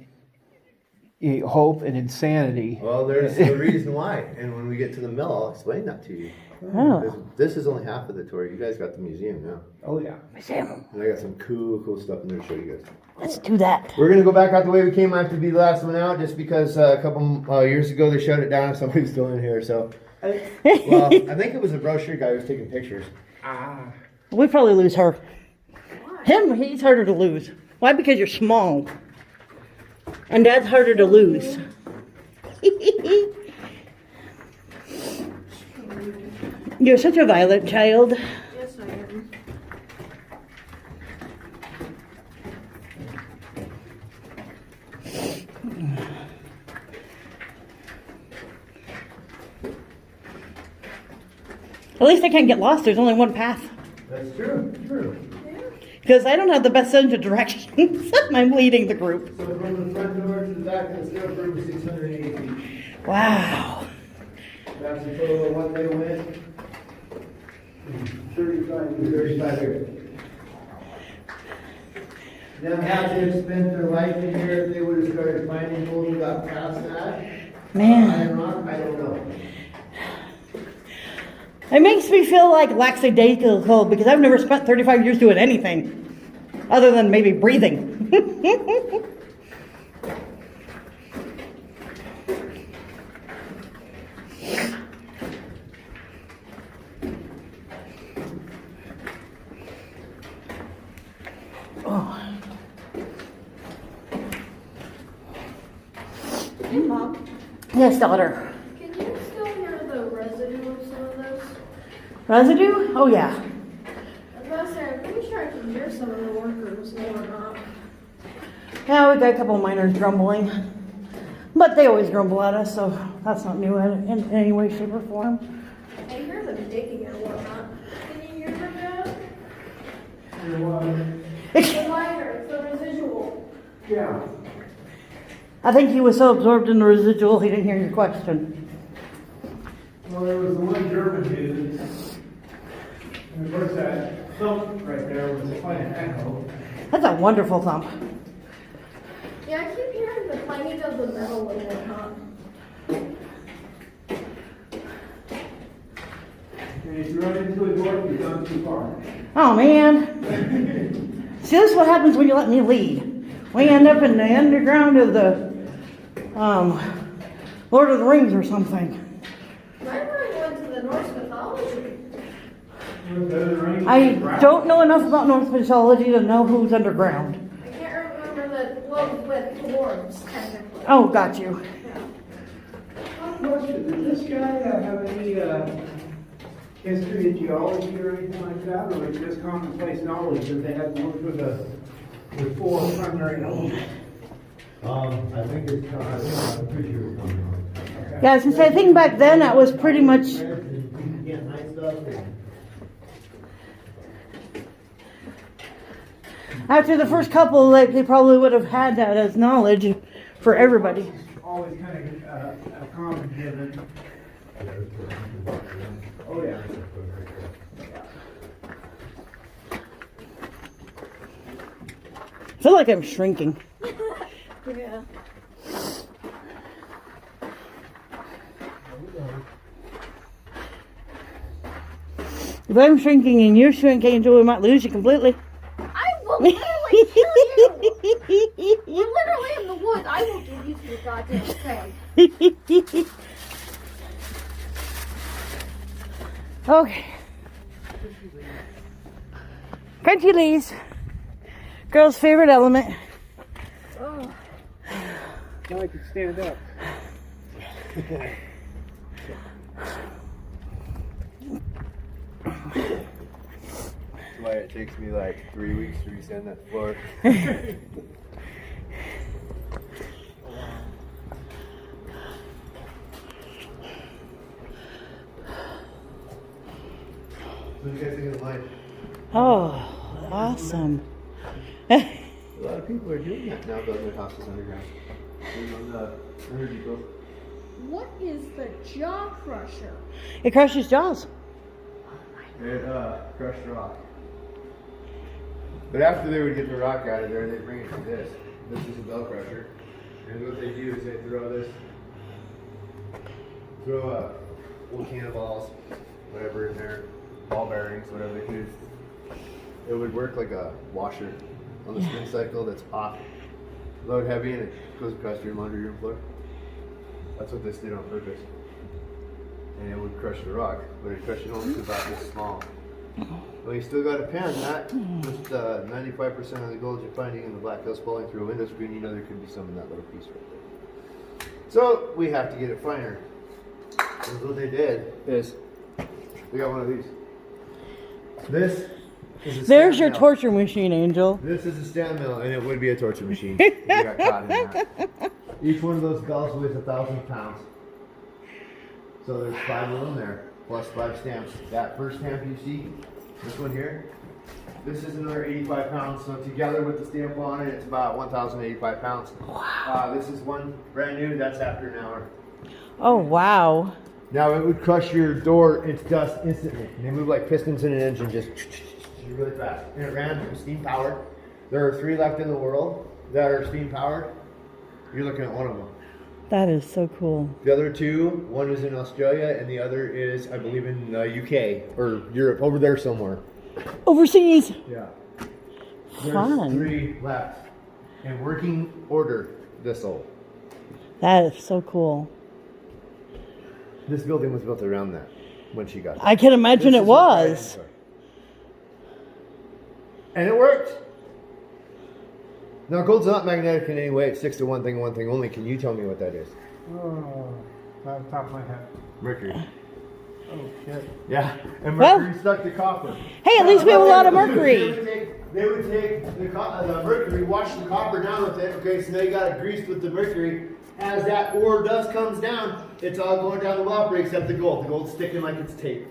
hope and insanity. Well, there's a reason why. And when we get to the mill, I'll explain that to you. Oh, This is only half of the tour. You guys got the museum now. Oh, yeah. museum. And I got some cool stuff in there to show you guys. Let's do that. We're gonna go back out the way we came. I have to be the last one out just because a couple years ago they shut it down and somebody's still in here. So, well, I think it was a brochure guy who was taking pictures. Ah. We probably lose her. Him, he's harder to lose. Why? Because you're small. And Dad's harder to lose. You're such a violent child. Yes, I am. At least I can't get lost. There's only one path. That's true. True. Because I don't have the best sense of directions. I'm leading the group. So from the front door to the back of the steel room, 680 feet. Wow. That's the total of what they went. 35 years. Now, had they spent their life in here, if they would have started finding gold and got past that, Man. iron rock, I don't know. It makes me feel like lackadaisical because I've never spent 35 years doing anything other than maybe breathing. Oh. Hey, Mom. Yes, daughter. Can you still hear the residue of some of this? Residue? Oh, yeah. I was about to say, I'm pretty sure I can hear some of the workers or not. Yeah, we got a couple of miners grumbling. But they always grumble at us, so that's not new in any way, shape, or form. I hear them digging and whatnot. Can you hear them now? The miners, the residual. Yeah. I think he was so absorbed in the residual he didn't hear your question. Well, there was the one German dude. And of course, that thump right there was quite an echo. That's a wonderful thump. Yeah, I keep hearing the clanging of the metal and whatnot. And if you run into a door, you've gone too far. Oh, man. See, this is what happens when you let me lead. We end up in the underground of the Lord of the Rings or something. My mind went to the Norse mythology. I don't know enough about Norse mythology to know who's underground. I can't remember the one with dwarves, technically. Oh, got you. Question, did this guy have any history in geology or anything like that, or was it just commonplace knowledge that they had to look for the four primary elements? I think I'm pretty sure it's coming on. Yeah, since I think back then that was pretty much. After the first couple, like they probably would have had that as knowledge for everybody. Always kind of a common given. Oh, yeah. I feel like I'm shrinking. Yeah. If I'm shrinking and you're shrinking, Angel, we might lose you completely. I will literally kill you. We're literally in the woods. I will give you to your goddamn thing. Okay. Crunchy leaves. Girl's favorite element. Oh. Now I can stand up. That's why it takes me like 3 weeks to resand that floor. What do you guys think of the line? Oh, awesome. A lot of people are doing that now, building their houses underground. They're on the Energy Depot. What is the jaw crusher? It crushes jaws. It crushed rock. But after they would get the rock out of there, they bring it to this. This is a bell crusher. And what they do is they throw old cannonballs, whatever in there, ball bearings, whatever they do. It would work like a washer on the spin cycle that's off, load heavy, and it goes across your laundry room floor. That's what this did on purpose. And it would crush the rock, but it crushed it only to about this small. Well, you still got to pan that. With 95% of the gold you're finding in the Black Hills falling through a window screen, you know there could be some in that little piece right there. So we have to get it finer. And what they did is, we got one of these. This is a There's stand your mill. torture machine, Angel. This is a stand mill, and it would be a torture machine if you got caught in that. Each one of those bells weighs 1,000 pounds. So there's 5 of them there, plus 5 stamps. That first stamp you see, this one here, this is another 85 pounds. So together with the stamp on it, it's about 1,085 pounds. Wow. This is one brand new, that's after an hour. Oh, wow. Now it would crush your door into dust instantly. And they move like pistons in an engine, just really fast. And it ran from steam powered. There are 3 left in the world that are steam powered. You're looking at one of them. That is so cool. The other 2, one is in Australia and the other is, I believe, in UK or Europe, over there somewhere. Overseas. Yeah. There's Fun. 3 left in working order. This old. That is so cool. This building was built around that when she got there. I can imagine This it is what I was. enjoy. And it worked. Now, gold's not magnetic in any way. It sticks to one thing only. Can you tell me what that is? Oh, off the top of my head. Mercury. Oh, shit. Yeah. And Well- mercury stuck to copper. Hey, at least we have a lot of They mercury. would take the mercury, wash the copper down with it. Okay, so now you got it greased with the mercury. As that ore dust comes down, it's all going down the well, except the gold. The gold's sticking like it's tape.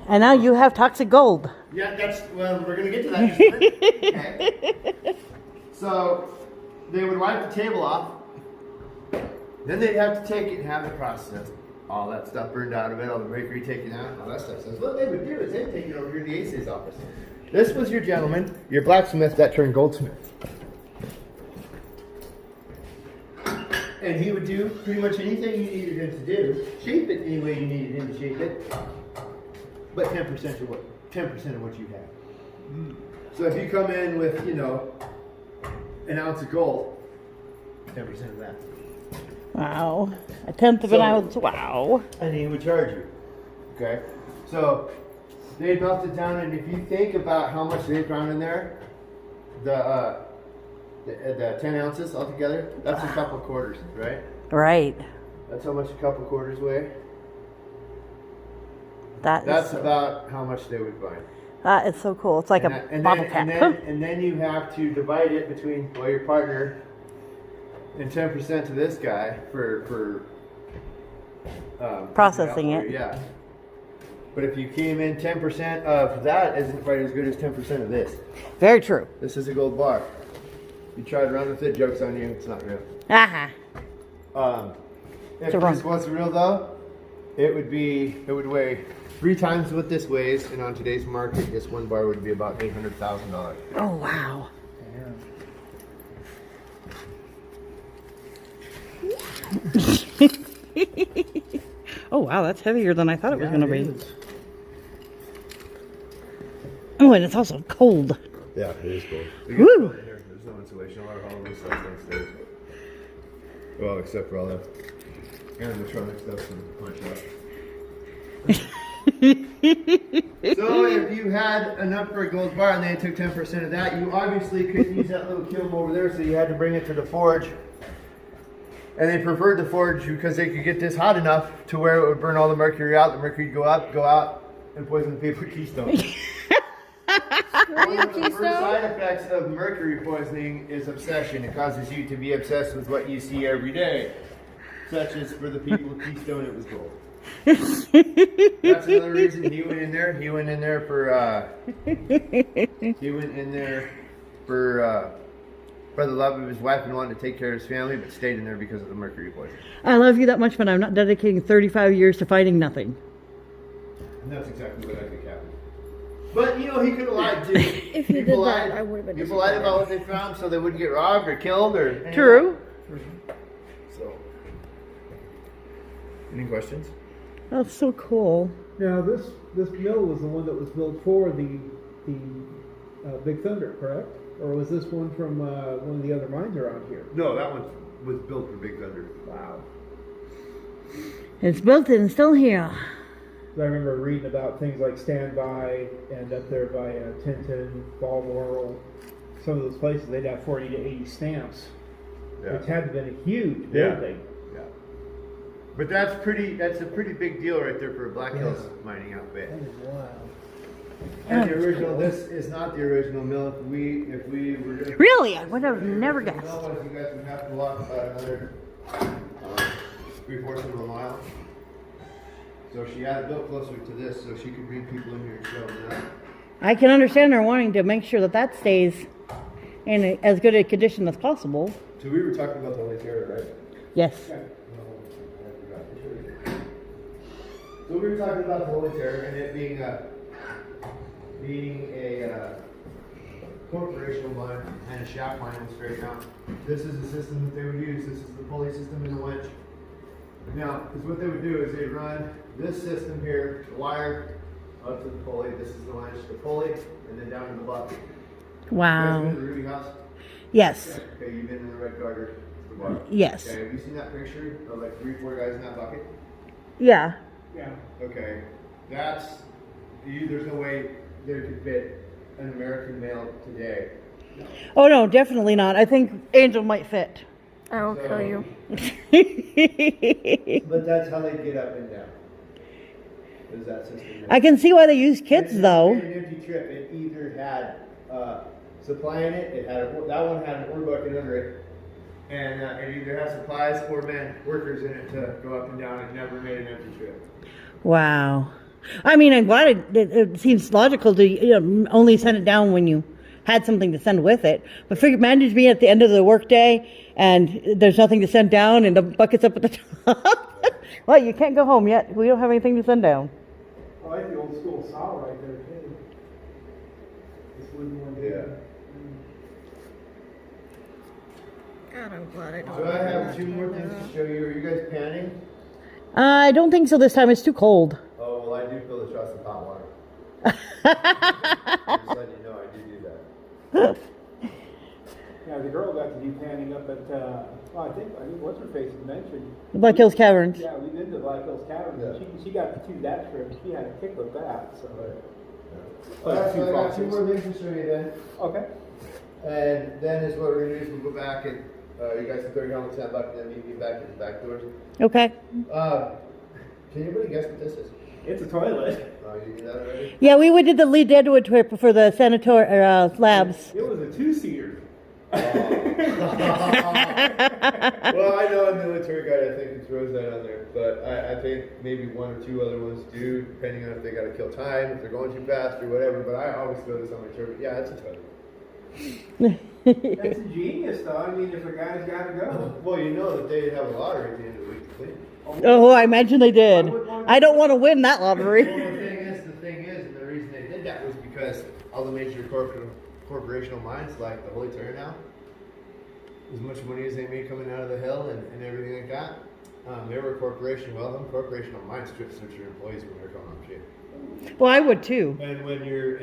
And now you have toxic gold. Yeah, well, we're going to get to that in just a minute. Okay. So, they would wipe the table off. Then they'd have to take it and have it processed. All that stuff burned out of it, all the mercury taken out, all that stuff. So what they would do is they'd take it over here to the AC's office. This was your gentleman, your blacksmith that turned goldsmith. And he would do pretty much anything you needed him to do, shape it any way you needed him to shape it, but 10% of what you have. So if you come in with, an ounce of gold, 10% of that. Wow. A tenth of an So- ounce. Wow. And he would charge you. Okay? So they melt it down, and if you think about how much they found in there, the 10 ounces altogether, that's a couple quarters, right? Right. That's how much a couple quarters weigh. That That's is so, about how much they would find. that is so cool. It's like And a that- and bottle then, cap. and then you have to divide it between your partner and 10% to this guy for Processing it. Yeah. But if you came in 10% of that isn't quite as good as 10% of this. Very true. This is a gold bar. You try to run with it, joke's on you, it's not real. Aha. If So wrong. this was real though, it would weigh 3 times what this weighs, and on today's market, this one bar would be about $800,000. Oh, wow. Oh wow, that's heavier than I thought it was Yeah, going to it be. is. Oh, and it's also cold. Yeah, it is cold. Woo! There's no insulation. A lot of Halloween stuff downstairs. Well, except for all that animatronic stuff from the punch out. So if you had enough for a gold bar and they took 10% of that, you obviously couldn't use that little kiln over there, so you had to bring it to the forge. And they preferred the forge because they could get this hot enough to where it would burn all the mercury out. The mercury would go up, go out, and poison the people with keystone. One of the first side effects of mercury poisoning is obsession. It causes you to be obsessed with what you see every day. Such as for the people of Keystone, it was gold. That's another reason he went in there. He went in there for the love of his wife and wanted to take care of his family, but stayed in there because of the mercury poisoning. I love you that much, but I'm not dedicating 35 years to fighting nothing. And that's exactly what I think happened. But you know, he could have lied too. If he did that, I would have been People lied about what they found so they wouldn't get robbed or killed or anything. True. So, any questions? That's so cool. Now this mill was the one that was built for the Big Thunder, correct? Or was this one from one of the other mines around here? No, that one was built for Big Thunder. Wow. It's built and still here. I remember reading about things like Standby and up there by Tinton, Balmoral, some of those places, they'd have 40 to 80 stamps. Yeah. Which had to have been a huge Yeah. building. Yeah. But that's a pretty big deal right there for a Black Hills mining outfit. That is wild. And the original, this is not the original mill. If we were going to... Really? I would have never guessed. You guys would have to walk about another 3/4 of a mile. So she had it built closer to this so she could bring people in here and show them that. I can understand her wanting to make sure that stays in as good a condition as possible. So we were talking about the Holy Terror, right? Yes. So we were talking about the Holy Terror and it being a corporational mine and a shaft mine in straight down. This is the system that they would use. This is the pulley system and the winch. Now, because what they would do is they'd run this system here, the wire, up to the pulley. This is the winch, the pulley, and then down to the bucket. You guys Wow. been to the Ruby House? Yes. Okay, you've been in the Red Garter, the bar. Yes. Okay, have you seen that picture of like 3-4 guys in that bucket? Yeah. Yeah. Okay, there's no way they could fit an American male today. Oh no, definitely not. I think Angel might fit. I will kill you. But that's how they get up and down. Is that system? I can see why they use kids though. An empty trip. It either had supply in it. That one had an ore bucket under it, and it either has supplies or workers in it to go up and down. It never made an empty trip. Wow. I mean, I'm glad it seems logical to only send it down when you had something to send with it. But manage me at the end of the workday and there's nothing to send down and the bucket's up at the top. Well, you can't go home yet. We don't have anything to send down. I like the old school saw right there too. This wooden one. Yeah. God, I'm glad I don't. So I have 2 more things to show you. Are you guys panning? I don't think so this time. It's too cold. Oh well, I do fill the truss with hot water. Just letting you know, I do that. Yeah, the girl got to do panning up at, I think what's her face had mentioned. Black Hills Caverns. Yeah, we did the Black Hills Caverns. Yeah. She got to do that trip. She had a kick with that. So. Alright, so I got 2 more things to show you then. Okay. And then is what we're gonna do is we'll go back and you guys can throw your helmets back and then meet me back at the back doors. Okay. Can anybody guess what this is? It's a toilet. You knew that already? Yeah, we did the Lee Deadwood trip for the sanatorium labs. It was a 2-seater. Well, I know a military guy I think who throws that on there, but I think maybe 1 or 2 other ones do, depending on if they got to kill time, if they're going too fast or whatever. But I always throw this on my turban. Yeah, it's a toilet. That's genius, though. I mean, if a guy's got to go. Well, you know that they have a lottery at the end of the week to clean. Oh, I imagine they did. I don't want to win that lottery. Well, the thing is, and the reason they did that was because all the major corporational mines, like the Holy Terror now, as much money as they made coming out of the hill and everything like that. They were a corporation. Well, them corporation don't mind strip search your employees when they're going on shit. Well, I would too. And when you're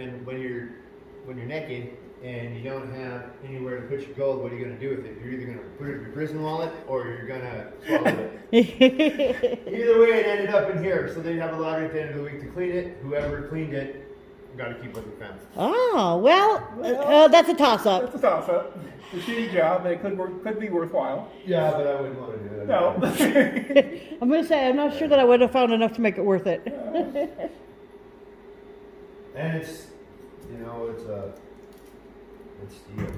naked and you don't have anywhere to put your gold, what are you going to do with it? You're either going to put it in your prison wallet or you're going to swallow it. Either way, it ended up in here. So they have a lottery at the end of the week to clean it. Whoever cleaned it got to keep what they found. Oh, well, that's a toss-up. That's a toss-up. It's a shitty job, but it could be worthwhile. Yeah, but I wouldn't want to do that. No. I'm going to say, I'm not sure that I would have found enough to make it worth it. And it's, it's steel.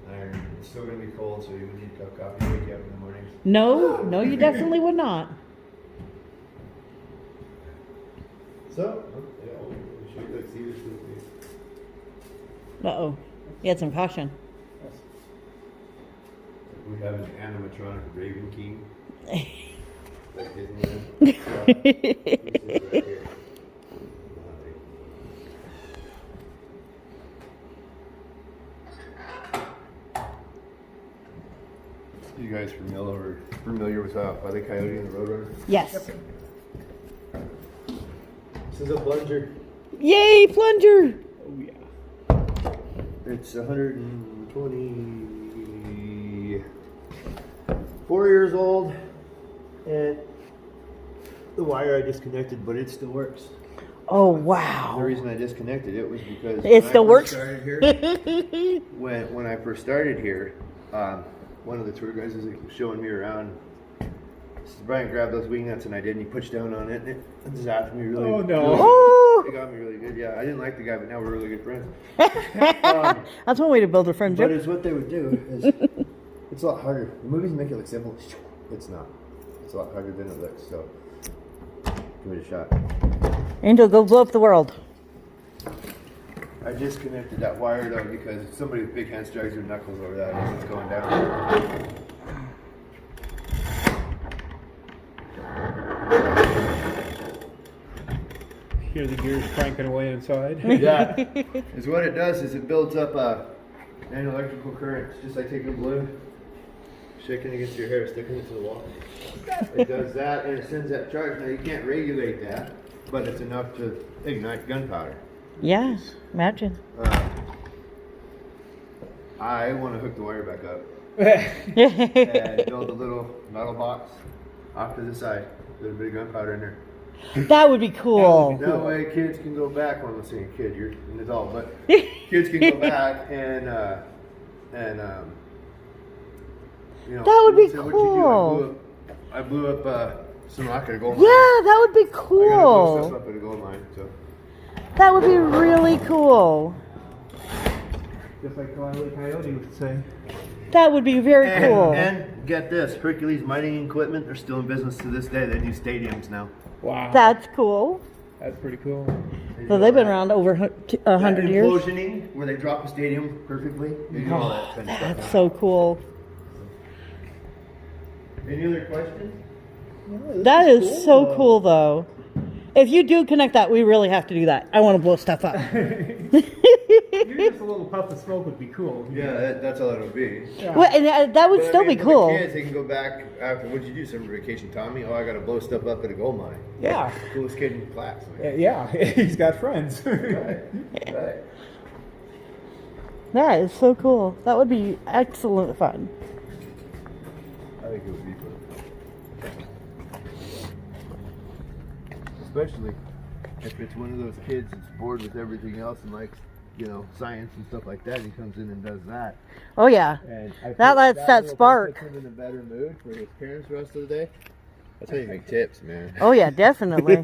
Iron. It's still going to be cold, so you would need a cup of coffee to wake you up in the morning. No, you definitely would not. So, yeah, we'll show you see this with me. Uh-oh. You had some caution. We have an animatronic Raven King. Like Disneyland. This is right here. You guys familiar with Wile E. Coyote and the Roadrunner? Yes. This is a plunger. Yay, plunger! Oh, yeah. It's 124 years old, and the wire I disconnected, but it still works. Oh, The wow. reason I disconnected it was because It still works? When I first started here, one of the tour guys was showing me around. Said, Brian, grab those wing nuts, and I did, and he pushed down on it, and it zapped me really. Oh, no. Oh. It got me really good. Yeah, I didn't like the guy, but now we're really good friends. That's one way to build a But friendship. it's what they would do. Is it's a lot harder. The movies make it look simple. It's not. It's a lot harder than it looks. So give it a shot. Angel, go blow up the world. I disconnected that wire though because somebody with big hands drags their knuckles over that and it's going down. Hear the gears cranking away inside. Yeah, is what it does is it builds up an electrical current. It's just like taking a balloon, shaking against your hair, sticking it to the wall. It does that and it sends that charge. Now you can't regulate that, but it's enough to ignite gunpowder. Yeah, imagine. I want to hook the wire back up and build a little metal box off to the side with a bit of gunpowder in there. That would be cool. That way kids can go back. Well, I'm not saying kid, you're an adult, but kids can go back and you know. That would be say, "What'd you do?" cool. I blew up some rock at a gold Yeah, mine. that would be I gotta blow cool. stuff up at a gold mine. So That would be really cool. Just like Wile E. Coyote would say. That would be very cool. And get this, Hercules mining equipment. They're still in business to this day. They do stadiums now. Wow. That's cool. That's pretty cool. So they've been around over 100 years. Implosioning, where they drop a stadium perfectly. They do all that kind of stuff. That's so cool. Any other questions? That is so cool, though. If you do connect that, we really have to do that. I want to blow stuff up. Maybe just a little puff of smoke would be cool. Yeah, that's all it'll be. Yeah. Well, and that would But, still I mean, be for the cool. kids, they can go back after. What'd you do? Summer vacation, Tommy? Oh, I got to blow stuff up at a gold mine. Yeah. Coolest kid in class. Man. Yeah, he's got friends. Right. Right. That is so cool. That would be excellent fun. I think it would be fun. Especially if it's one of those kids that's bored with everything else and likes, science and stuff like that. And he comes in and does that. Oh, yeah. And That lets that little spark. puts him in a better mood for his parents the rest of the day. That's how you make tips, man. Oh, yeah, definitely.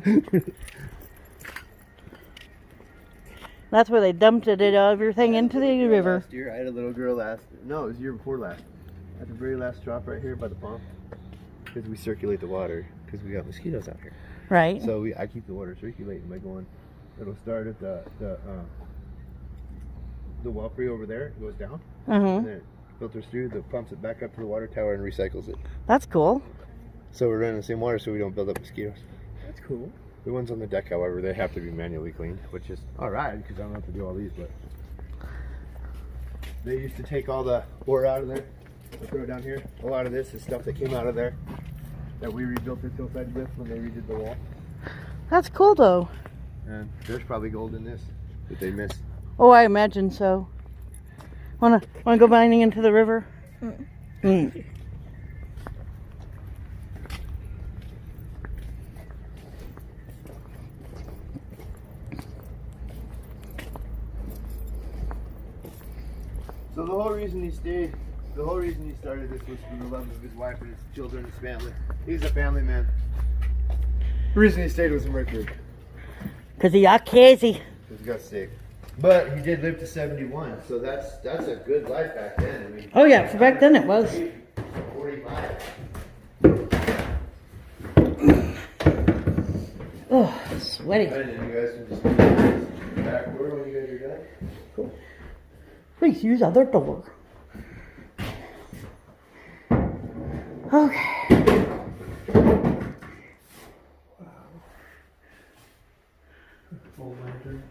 That's where they dumped everything into the river. Last year, I had a little girl it was the year before last. At the very last drop right here by the pump. Because we circulate the water, because we got mosquitoes out here. Right. So I keep the water circulating by going, it'll start at the Wellery over there, it goes down, and then it filters through, pumps it back up to the water tower and recycles it. That's cool. So we're running the same water so we don't build up mosquitoes. That's cool. The ones on the deck, however, they have to be manually cleaned, which is alright, because I don't have to do all these, but They used to take all the ore out of there and throw it down here. A lot of this is stuff that came out of there that we rebuilt this hillside with when they redid the wall. That's cool though. And there's probably gold in this that they missed. Oh, I imagine so. Wanna go mining into the river? Mm. So the whole reason he stayed, the whole reason he started this was for the love of his wife and his children, his family. He's a family man. The reason he stayed was in Mercury. Cause he got crazy. Because he got sick. But he did live to 71, so that's a good life back then. I mean, Oh yeah, for back then it was. 45. Oh, sweaty. And then you guys can just do this back door when you guys are done. Cool. Please use other door. Okay. Old lantern.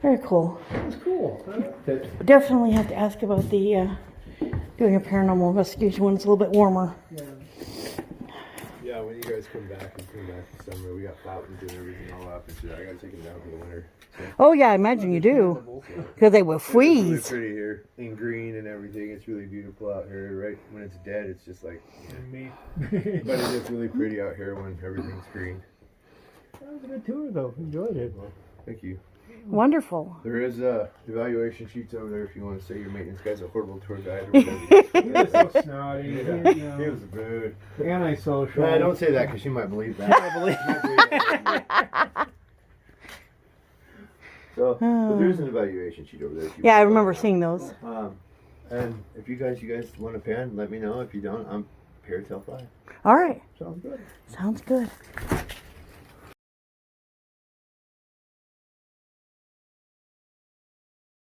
Very cool. That's cool. I liked it. Definitely have to ask about the doing a paranormal investigation when it's a little bit warmer. Yeah. Yeah, when you guys come back in summer, we got fountains and everything all up and shit. I gotta take them down for the winter. So. Oh yeah, I imagine you do. Because they will It's really freeze. pretty here in green and everything. It's really beautiful out here. Right when it's dead, it's just like. And me. But it is really pretty out here when everything's green. That was a good tour though. Enjoyed it. Well, thank you. Wonderful. There is evaluation sheets over there if you want to say your maintenance guy's a horrible tour guide or whatever. He was so snotty. You He know, was a bird. antisocial. Nah, don't say that because she might believe that. So, but there's an evaluation sheet over there. if you Yeah, I want. remember seeing those. And if you guys want a pen, let me know. If you don't, I'm here till 5. All right. Sounds good. Sounds good.